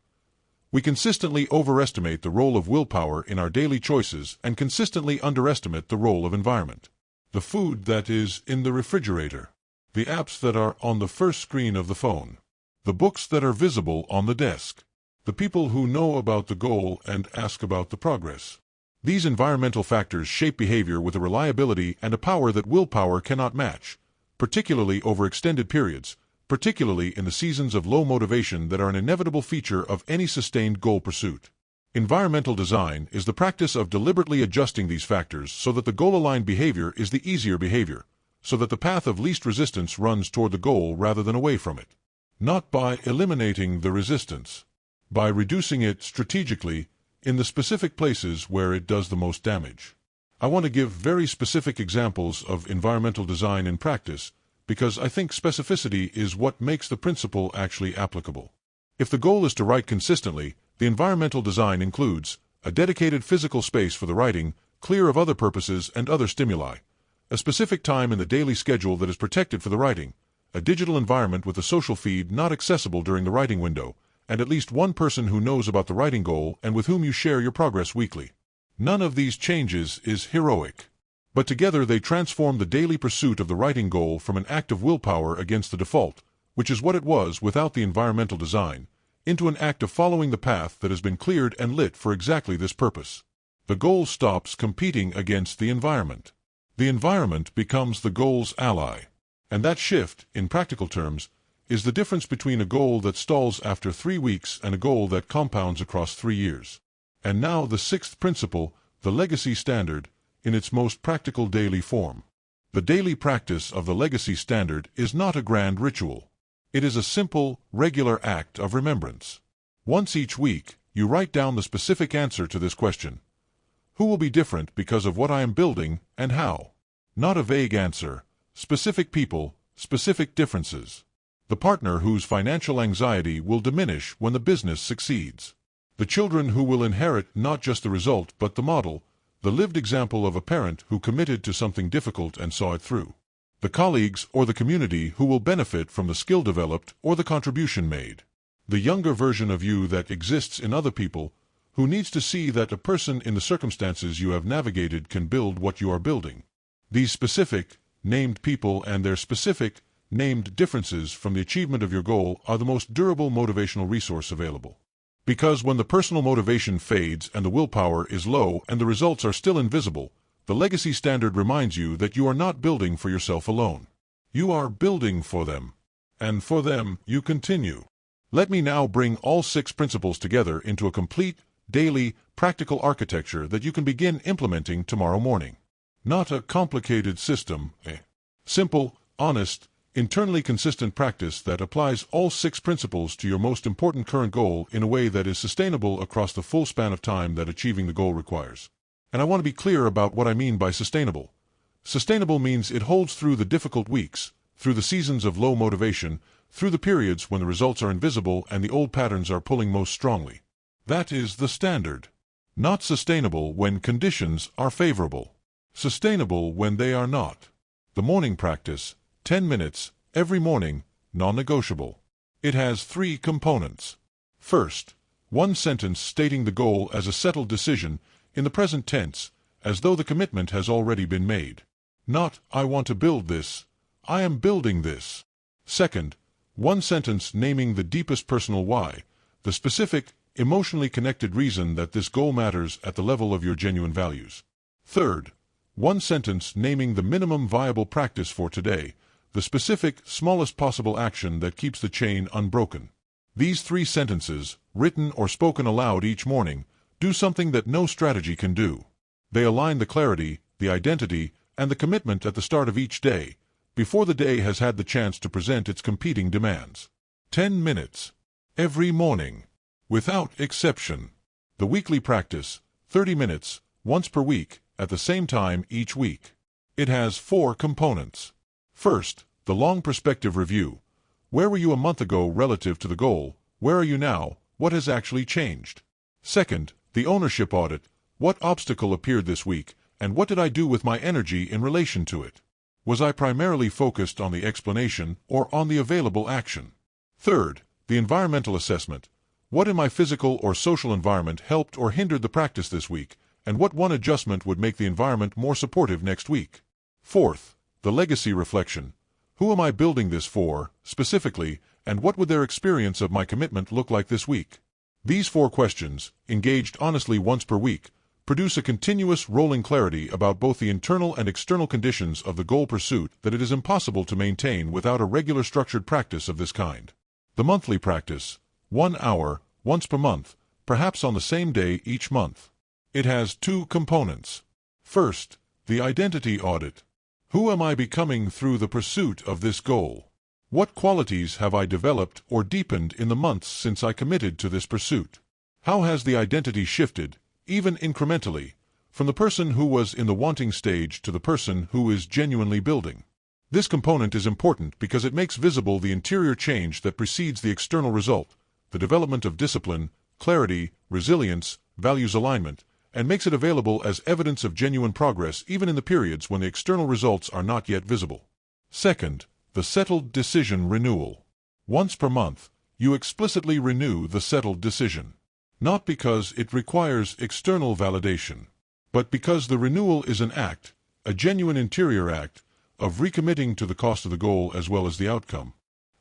We consistently overestimate the role of willpower in our daily choices and consistently underestimate the role of environment. The food that is in the refrigerator, the apps that are on the first screen of the phone, the books that are visible on the desk, the people who know about the goal and ask about the progress. These environmental factors shape behavior with a reliability and a power that willpower cannot match, particularly over extended periods, particularly in the seasons of low motivation that are an inevitable feature of any sustained goal pursuit. Environmental design is the practice of deliberately adjusting these factors so that the goal-aligned behavior is the easier behavior, so that the path of least resistance runs toward the goal rather than away from it. Not by eliminating the resistance, by reducing it strategically in the specific places where it does the most damage. I want to give very specific examples of environmental design in practice because I think specificity is what makes the principle actually applicable. If the goal is to write consistently, the environmental design includes a dedicated physical space for the writing, clear of other purposes and other stimuli, a specific time in the daily schedule that is protected for the writing, a digital environment with a social feed not accessible during the writing window, and at least one person who knows about the writing goal and with whom you share your progress weekly. None of these changes is heroic, but together they transform the daily pursuit of the writing goal from an act of willpower against the default, which is what it was without the environmental design, into an act of following the path that has been cleared and lit for exactly this purpose. The goal stops competing against the environment. The environment becomes the goal's ally. And that shift, in practical terms, is the difference between a goal that stalls after 3 weeks and a goal that compounds across 3 years. And now the sixth principle, the legacy standard, in its most practical daily form. The daily practice of the legacy standard is not a grand ritual. It is a simple, regular act of remembrance. Once each week, you write down the specific answer to this question. Who will be different because of what I am building and how? Not a vague answer. Specific people, specific differences. The partner whose financial anxiety will diminish when the business succeeds. The children who will inherit not just the result but the model, the lived example of a parent who committed to something difficult and saw it through. The colleagues or the community who will benefit from the skill developed or the contribution made. The younger version of you that exists in other people, who needs to see that a person in the circumstances you have navigated can build what you are building. These specific, named people and their specific, named differences from the achievement of your goal are the most durable motivational resource available. Because when the personal motivation fades and the willpower is low and the results are still invisible, the legacy standard reminds you that you are not building for yourself alone. You are building for them. And for them, you continue. Let me now bring all 6 principles together into a complete, daily, practical architecture that you can begin implementing tomorrow morning. Not a complicated system, simple, honest, internally consistent practice that applies all 6 principles to your most important current goal in a way that is sustainable across the full span of time that achieving the goal requires. And I want to be clear about what I mean by sustainable. Sustainable means it holds through the difficult weeks, through the seasons of low motivation, through the periods when the results are invisible and the old patterns are pulling most strongly. That is the standard. Not sustainable when conditions are favorable. Sustainable when they are not. The morning practice, 10 minutes, every morning, non-negotiable. It has 3 components. First, 1 sentence stating the goal as a settled decision, in the present tense, as though the commitment has already been made. Not, I want to build this, I am building this. Second, 1 sentence naming the deepest personal why, the specific, emotionally connected reason that this goal matters at the level of your genuine values. Third, 1 sentence naming the minimum viable practice for today, the specific, smallest possible action that keeps the chain unbroken. These 3 sentences, written or spoken aloud each morning, do something that no strategy can do. They align the clarity, the identity, and the commitment at the start of each day, before the day has had the chance to present its competing demands. 10 minutes. Every morning. Without exception. The weekly practice, 30 minutes, once per week, at the same time each week. It has 4 components. First, the long perspective review. Where were you a month ago relative to the goal? Where are you now? What has actually changed? Second, the ownership audit. What obstacle appeared this week, And what did I do with my energy in relation to it? Was I primarily focused on the explanation or on the available action? Third, the environmental assessment. What in my physical or social environment helped or hindered the practice this week, and what one adjustment would make the environment more supportive next week? Fourth, the legacy reflection. Who am I building this for, specifically, and what would their experience of my commitment look like this week? These 4 questions, engaged honestly once per week, produce a continuous rolling clarity about both the internal and external conditions of the goal pursuit that it is impossible to maintain without a regular structured practice of this kind. The monthly practice, 1 hour, once per month, perhaps on the same day each month. It has 2 components. First, the identity audit. Who am I becoming through the pursuit of this goal? What qualities have I developed or deepened in the months since I committed to this pursuit? How has the identity shifted, even incrementally, from the person who was in the wanting stage to the person who is genuinely building? This component is important because it makes visible the interior change that precedes the external result, the development of discipline, clarity, resilience, values alignment, and makes it available as evidence of genuine progress even in the periods when the external results are not yet visible. Second, the settled decision renewal. Once per month, you explicitly renew the settled decision. Not because it requires external validation, but because the renewal is an act, a genuine interior act, of recommitting to the cost of the goal as well as the outcome.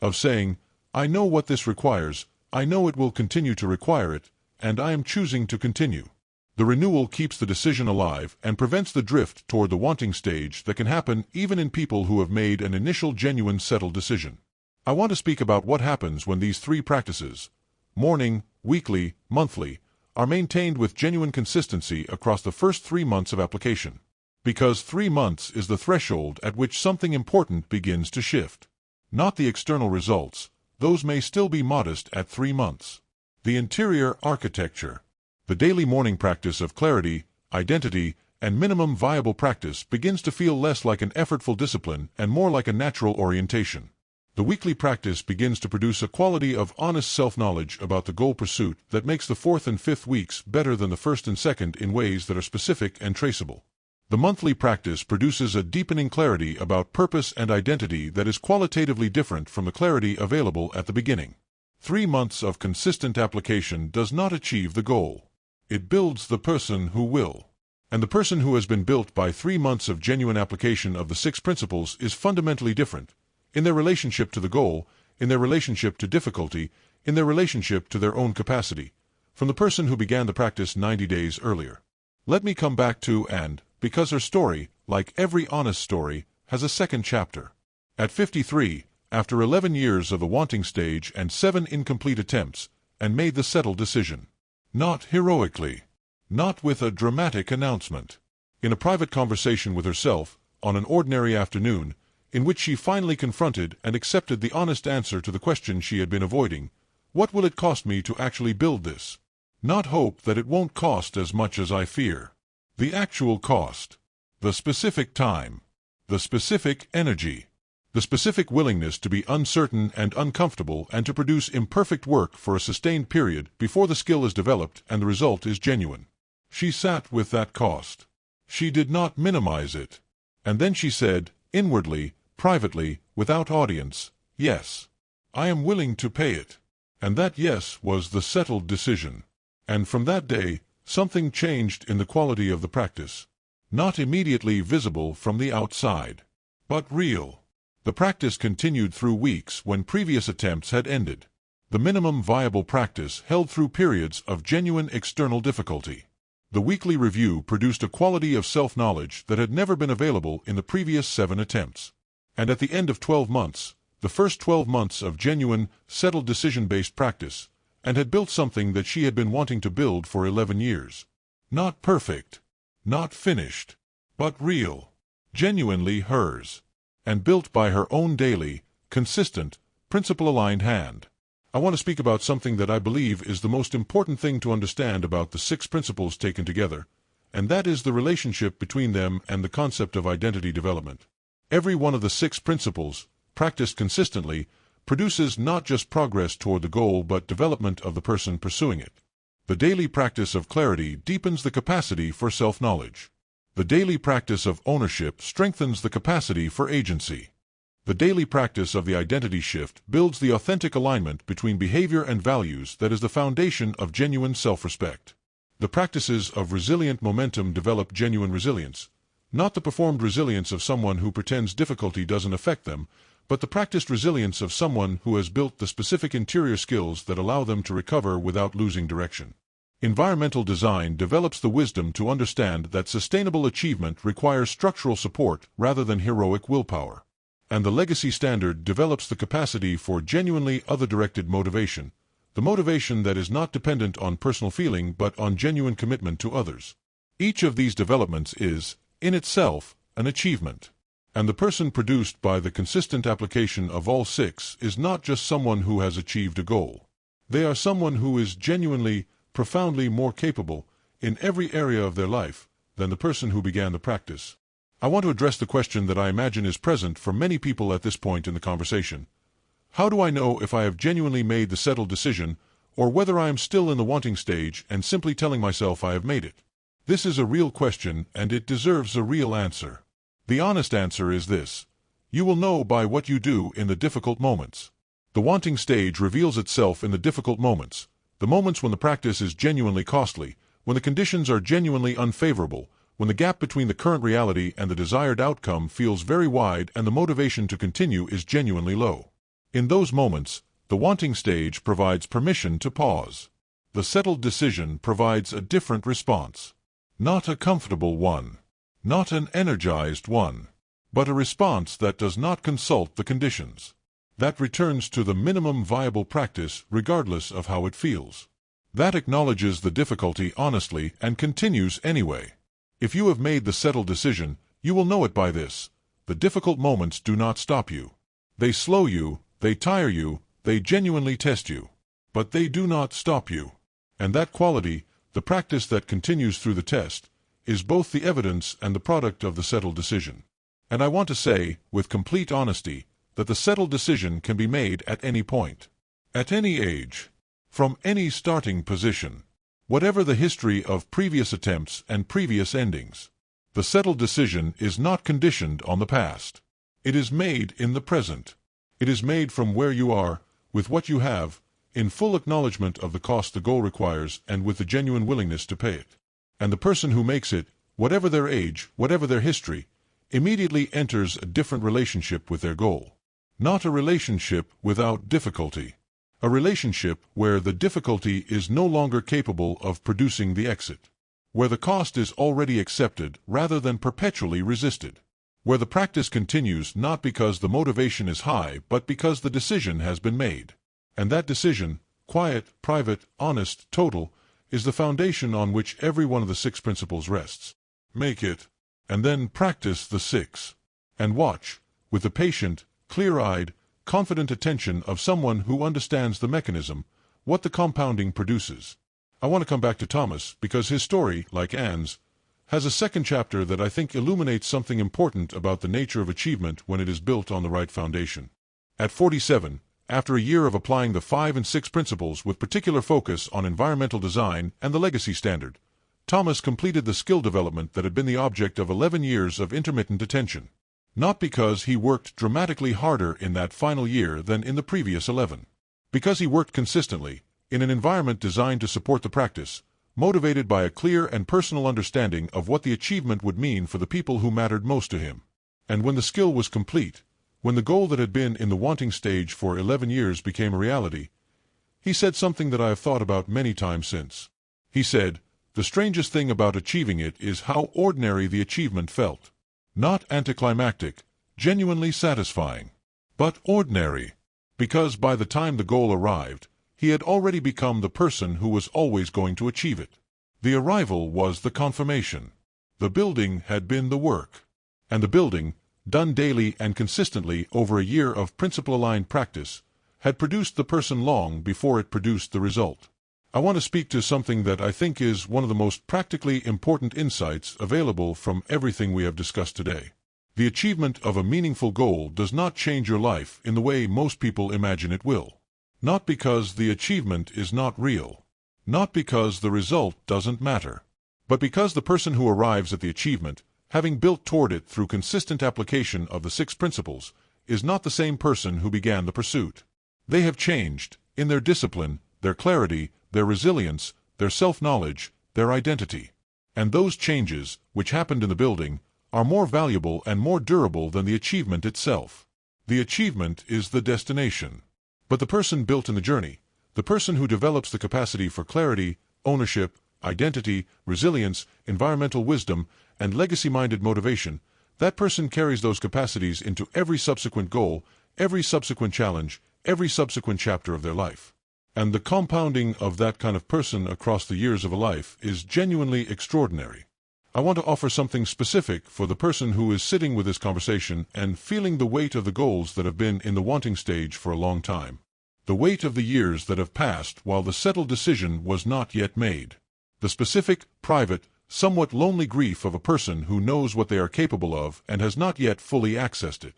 Of saying, I know what this requires, I know it will continue to require it, and I am choosing to continue. The renewal keeps the decision alive and prevents the drift toward the wanting stage that can happen even in people who have made an initial genuine settled decision. I want to speak about what happens when these 3 practices, morning, weekly, monthly, are maintained with genuine consistency across the first 3 months of application. Because 3 months is the threshold at which something important begins to shift. Not the external results, those may still be modest at 3 months. The interior architecture. The daily morning practice of clarity, identity, and minimum viable practice begins to feel less like an effortful discipline and more like a natural orientation. The weekly practice begins to produce a quality of honest self-knowledge about the goal pursuit that makes the 4th and 5th weeks better than the 1st and 2nd in ways that are specific and traceable. The monthly practice produces a deepening clarity about purpose and identity that is qualitatively different from the clarity available at the beginning. 3 months of consistent application does not achieve the goal. It builds the person who will. And the person who has been built by 3 months of genuine application of the 6 principles is fundamentally different, in their relationship to the goal, in their relationship to difficulty, in their relationship to their own capacity, from the person who began the practice 90 days earlier. Let me come back to and, because her story, like every honest story, has a second chapter. At 53, after 11 years of the wanting stage and 7 incomplete attempts, and made the settled decision. Not heroically. Not with a dramatic announcement. In a private conversation with herself, on an ordinary afternoon, in which she finally confronted and accepted the honest answer to the question she had been avoiding, what will it cost me to actually build this? Not hope that it won't cost as much as I fear. The actual cost. The specific time. The specific energy. The specific willingness to be uncertain and uncomfortable and to produce imperfect work for a sustained period before the skill is developed and the result is genuine. She sat with that cost. She did not minimize it. And then she said, inwardly, privately, without audience, yes. I am willing to pay it. And that yes was the settled decision. And from that day, something changed in the quality of the practice. Not immediately visible from the outside, but real. The practice continued through weeks when previous attempts had ended. The minimum viable practice held through periods of genuine external difficulty. The weekly review produced a quality of self-knowledge that had never been available in the previous 7 attempts. And at the end of 12 months, the first 12 months of genuine, settled decision-based practice, and had built something that she had been wanting to build for 11 years. Not perfect, not finished, but real, genuinely hers, and built by her own daily, consistent, principle-aligned hand. I want to speak about something that I believe is the most important thing to understand about the 6 principles taken together, and that is the relationship between them and the concept of identity development. Every one of the 6 principles, practiced consistently, produces not just progress toward the goal but development of the person pursuing it. The daily practice of clarity deepens the capacity for self-knowledge. The daily practice of ownership strengthens the capacity for agency. The daily practice of the identity shift builds the authentic alignment between behavior and values that is the foundation of genuine self-respect. The practices of resilient momentum develop genuine resilience, not the performed resilience of someone who pretends difficulty doesn't affect them, but the practiced resilience of someone who has built the specific interior skills that allow them to recover without losing direction. Environmental design develops the wisdom to understand that sustainable achievement requires structural support rather than heroic willpower. And the legacy standard develops the capacity for genuinely other-directed motivation, the motivation that is not dependent on personal feeling but on genuine commitment to others. Each of these developments is, in itself, an achievement. And the person produced by the consistent application of all six is not just someone who has achieved a goal. They are someone who is genuinely, profoundly more capable, in every area of their life, than the person who began the practice. I want to address the question that I imagine is present for many people at this point in the conversation. How do I know if I have genuinely made the settled decision, or whether I am still in the wanting stage and simply telling myself I have made it? This is a real question, and it deserves a real answer. The honest answer is this: you will know by what you do in the difficult moments. The wanting stage reveals itself in the difficult moments, the moments when the practice is genuinely costly, when the conditions are genuinely unfavorable, when the gap between the current reality and the desired outcome feels very wide and the motivation to continue is genuinely low. In those moments, the wanting stage provides permission to pause. The settled decision provides a different response. Not a comfortable one. Not an energized one, but a response that does not consult the conditions. That returns to the minimum viable practice regardless of how it feels. That acknowledges the difficulty honestly and continues anyway. If you have made the settled decision, you will know it by this: the difficult moments do not stop you. They slow you, they tire you, they genuinely test you. But they do not stop you. And that quality, the practice that continues through the test, is both the evidence and the product of the settled decision. And I want to say, with complete honesty, that the settled decision can be made at any point, at any age, from any starting position, whatever the history of previous attempts and previous endings. The settled decision is not conditioned on the past. It is made in the present. It is made from where you are, with what you have, in full acknowledgement of the cost the goal requires and with the genuine willingness to pay it. And the person who makes it, whatever their age, whatever their history, immediately enters a different relationship with their goal. Not a relationship without difficulty. A relationship where the difficulty is no longer capable of producing the exit. Where the cost is already accepted rather than perpetually resisted. Where the practice continues not because the motivation is high but because the decision has been made. And that decision, quiet, private, honest, total, is the foundation on which every one of the six principles rests. Make it, and then practice the six. And watch, with the patient, clear-eyed, confident attention of someone who understands the mechanism, what the compounding produces. I want to come back to Thomas because his story, like Anne's, has a second chapter that I think illuminates something important about the nature of achievement when it is built on the right foundation. At 47, after a year of applying the 5 and 6 principles with particular focus on environmental design and the legacy standard, Thomas completed the skill development that had been the object of 11 years of intermittent attention. Not because he worked dramatically harder in that final year than in the previous 11. Because he worked consistently, in an environment designed to support the practice, motivated by a clear and personal understanding of what the achievement would mean for the people who mattered most to him. And when the skill was complete, when the goal that had been in the wanting stage for 11 years became a reality, he said something that I have thought about many times since. He said, "The strangest thing about achieving it is how ordinary the achievement felt. Not anticlimactic, genuinely satisfying, but ordinary. Because by the time the goal arrived, he had already become the person who was always going to achieve it. The arrival was the confirmation. The building had been the work. And the building, done daily and consistently over a year of principle-aligned practice, had produced the person long before it produced the result." I want to speak to something that I think is one of the most practically important insights available from everything we have discussed today. The achievement of a meaningful goal does not change your life in the way most people imagine it will. Not because the achievement is not real. Not because the result doesn't matter. But because the person who arrives at the achievement, having built toward it through consistent application of the 6 principles, is not the same person who began the pursuit. They have changed in their discipline, their clarity, their resilience, their self-knowledge, their identity. And those changes, which happened in the building, are more valuable and more durable than the achievement itself. The achievement is the destination. But the person built in the journey, the person who develops the capacity for clarity, ownership, identity, resilience, environmental wisdom, and legacy-minded motivation, that person carries those capacities into every subsequent goal, every subsequent challenge, every subsequent chapter of their life. And the compounding of that kind of person across the years of a life is genuinely extraordinary. I want to offer something specific for the person who is sitting with this conversation and feeling the weight of the goals that have been in the wanting stage for a long time. The weight of the years that have passed while the settled decision was not yet made. The specific, private, somewhat lonely grief of a person who knows what they are capable of and has not yet fully accessed it.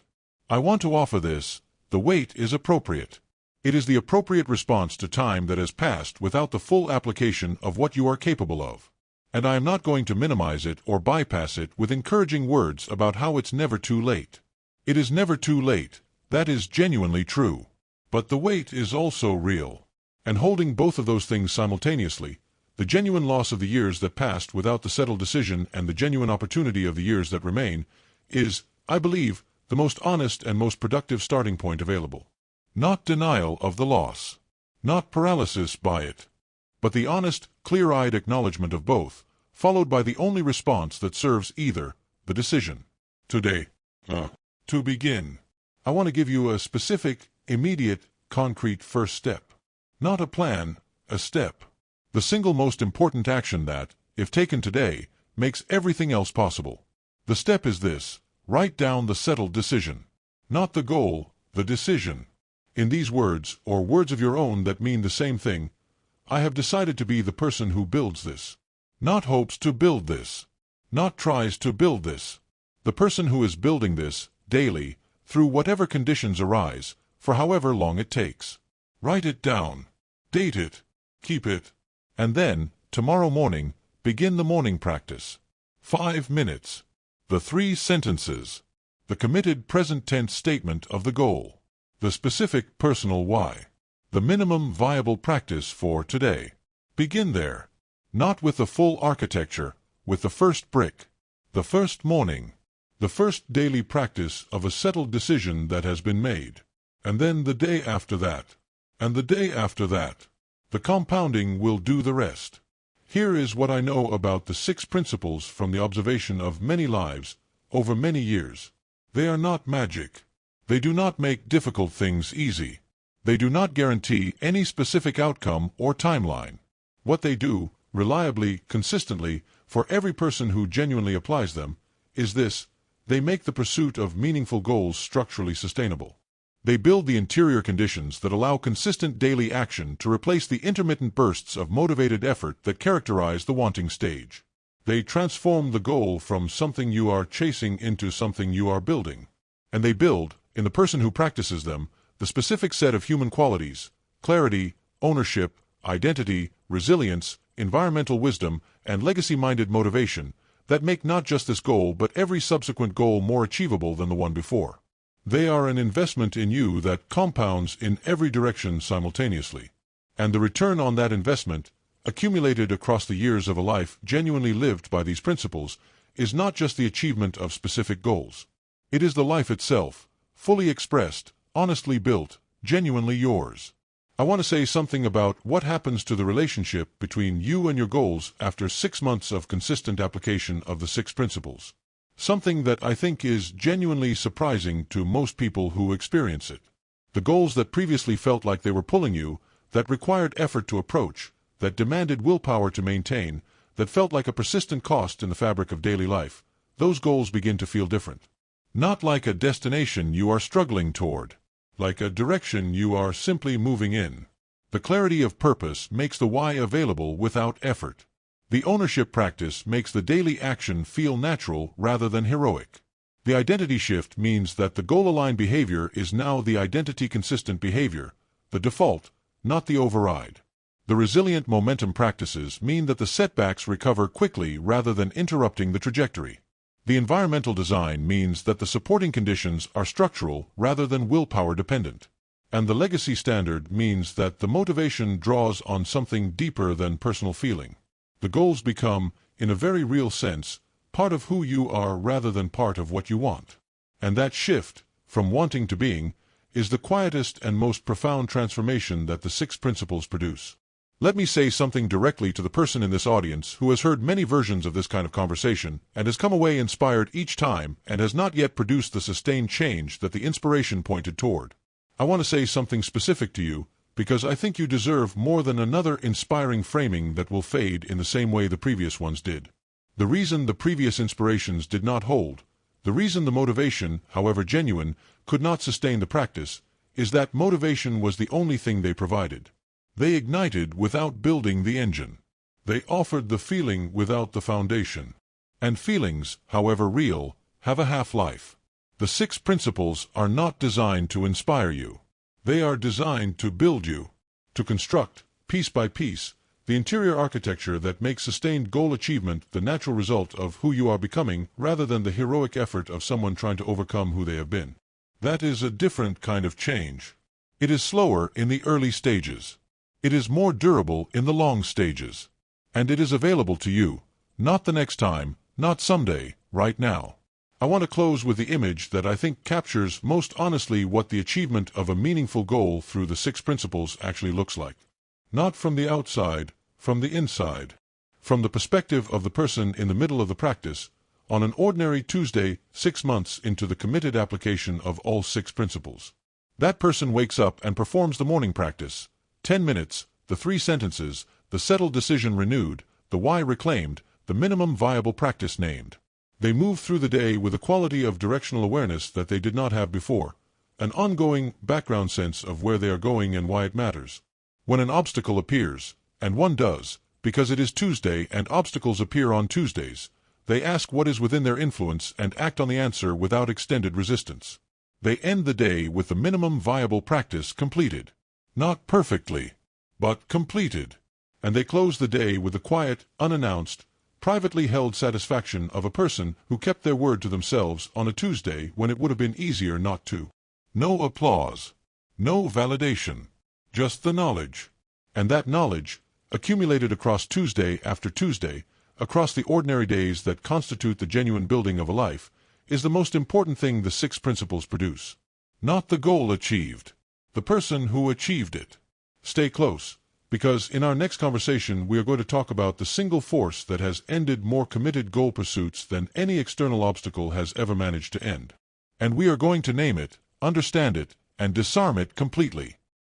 I want to offer this. The weight is appropriate. It is the appropriate response to time that has passed without the full application of what you are capable of. And I am not going to minimize it or bypass it with encouraging words about how it's never too late. It is never too late. That is genuinely true. But the weight is also real. And holding both of those things simultaneously, the genuine loss of the years that passed without the settled decision and the genuine opportunity of the years that remain, is, I believe, the most honest and most productive starting point available. Not denial of the loss. Not paralysis by it. But the honest, clear-eyed acknowledgement of both, followed by the only response that serves either, the decision. Today, to begin, I want to give you a specific, immediate, concrete first step. Not a plan, a step. The single most important action that, if taken today, makes everything else possible. The step is this: write down the settled decision. Not the goal, the decision. In these words, or words of your own that mean the same thing, I have decided to be the person who builds this. Not hopes to build this. Not tries to build this. The person who is building this, daily, through whatever conditions arise, for however long it takes. Write it down. Date it. Keep it. And then, tomorrow morning, begin the morning practice. 5 minutes. The 3 sentences. The committed present tense statement of the goal. The specific personal why. The minimum viable practice for today. Begin there. Not with the full architecture, with the first brick. The first morning. The first daily practice of a settled decision that has been made. And then the day after that. And the day after that. The compounding will do the rest. Here is what I know about the 6 principles from the observation of many lives, over many years. They are not magic. They do not make difficult things easy. They do not guarantee any specific outcome or timeline. What they do, reliably, consistently, for every person who genuinely applies them, is this: they make the pursuit of meaningful goals structurally sustainable. They build the interior conditions that allow consistent daily action to replace the intermittent bursts of motivated effort that characterize the wanting stage. They transform the goal from something you are chasing into something you are building. And they build, in the person who practices them, the specific set of human qualities: clarity, ownership, identity, resilience, environmental wisdom, and legacy-minded motivation, that make not just this goal but every subsequent goal more achievable than the one before. They are an investment in you that compounds in every direction simultaneously. And the return on that investment, accumulated across the years of a life genuinely lived by these principles, is not just the achievement of specific goals. It is the life itself, fully expressed, honestly built, genuinely yours. I want to say something about what happens to the relationship between you and your goals after 6 months of consistent application of the 6 principles. Something that I think is genuinely surprising to most people who experience it. The goals that previously felt like they were pulling you, that required effort to approach, that demanded willpower to maintain, that felt like a persistent cost in the fabric of daily life, those goals begin to feel different. Not like a destination you are struggling toward, like a direction you are simply moving in. The clarity of purpose makes the why available without effort. The ownership practice makes the daily action feel natural rather than heroic. The identity shift means that the goal-aligned behavior is now the identity-consistent behavior, the default, not the override. The resilient momentum practices mean that the setbacks recover quickly rather than interrupting the trajectory. The environmental design means that the supporting conditions are structural rather than willpower dependent. And the legacy standard means that the motivation draws on something deeper than personal feeling. The goals become, in a very real sense, part of who you are rather than part of what you want. And that shift, from wanting to being, is the quietest and most profound transformation that the 6 principles produce. Let me say something directly to the person in this audience who has heard many versions of this kind of conversation and has come away inspired each time and has not yet produced the sustained change that the inspiration pointed toward. I want to say something specific to you, because I think you deserve more than another inspiring framing that will fade in the same way the previous ones did. The reason the previous inspirations did not hold, the reason the motivation, however genuine, could not sustain the practice, is that motivation was the only thing they provided. They ignited without building the engine. They offered the feeling without the foundation. And feelings, however real, have a half-life. The 6 principles are not designed to inspire you. They are designed to build you, to construct, piece by piece, the interior architecture that makes sustained goal achievement the natural result of who you are becoming rather than the heroic effort of someone trying to overcome who they have been. That is a different kind of change. It is slower in the early stages. It is more durable in the long stages. And it is available to you, not the next time, not someday, right now. I want to close with the image that I think captures most honestly what the achievement of a meaningful goal through the 6 principles actually looks like. Not from the outside, from the inside. From the perspective of the person in the middle of the practice, on an ordinary Tuesday, 6 months into the committed application of all 6 principles. That person wakes up and performs the morning practice. 10 minutes, the 3 sentences, the settled decision renewed, the why reclaimed, the minimum viable practice named. They move through the day with a quality of directional awareness that they did not have before, an ongoing background sense of where they are going and why it matters. When an obstacle appears, and one does, because it is Tuesday and obstacles appear on Tuesdays, they ask what is within their influence and act on the answer without extended resistance. They end the day with the minimum viable practice completed. Not perfectly, but completed. And they close the day with the quiet, unannounced, privately held satisfaction of a person who kept their word to themselves on a Tuesday when it would have been easier not to. No applause. No validation. Just the knowledge. And that knowledge, accumulated across Tuesday after Tuesday, across the ordinary days that constitute the genuine building of a life, is the most important thing the 6 principles produce. Not the goal achieved. The person who achieved it. Stay close, because in our next conversation we are going to talk about the single force that has ended more committed goal pursuits than any external obstacle has ever managed to end. And we are going to name it, understand it, and disarm it completely.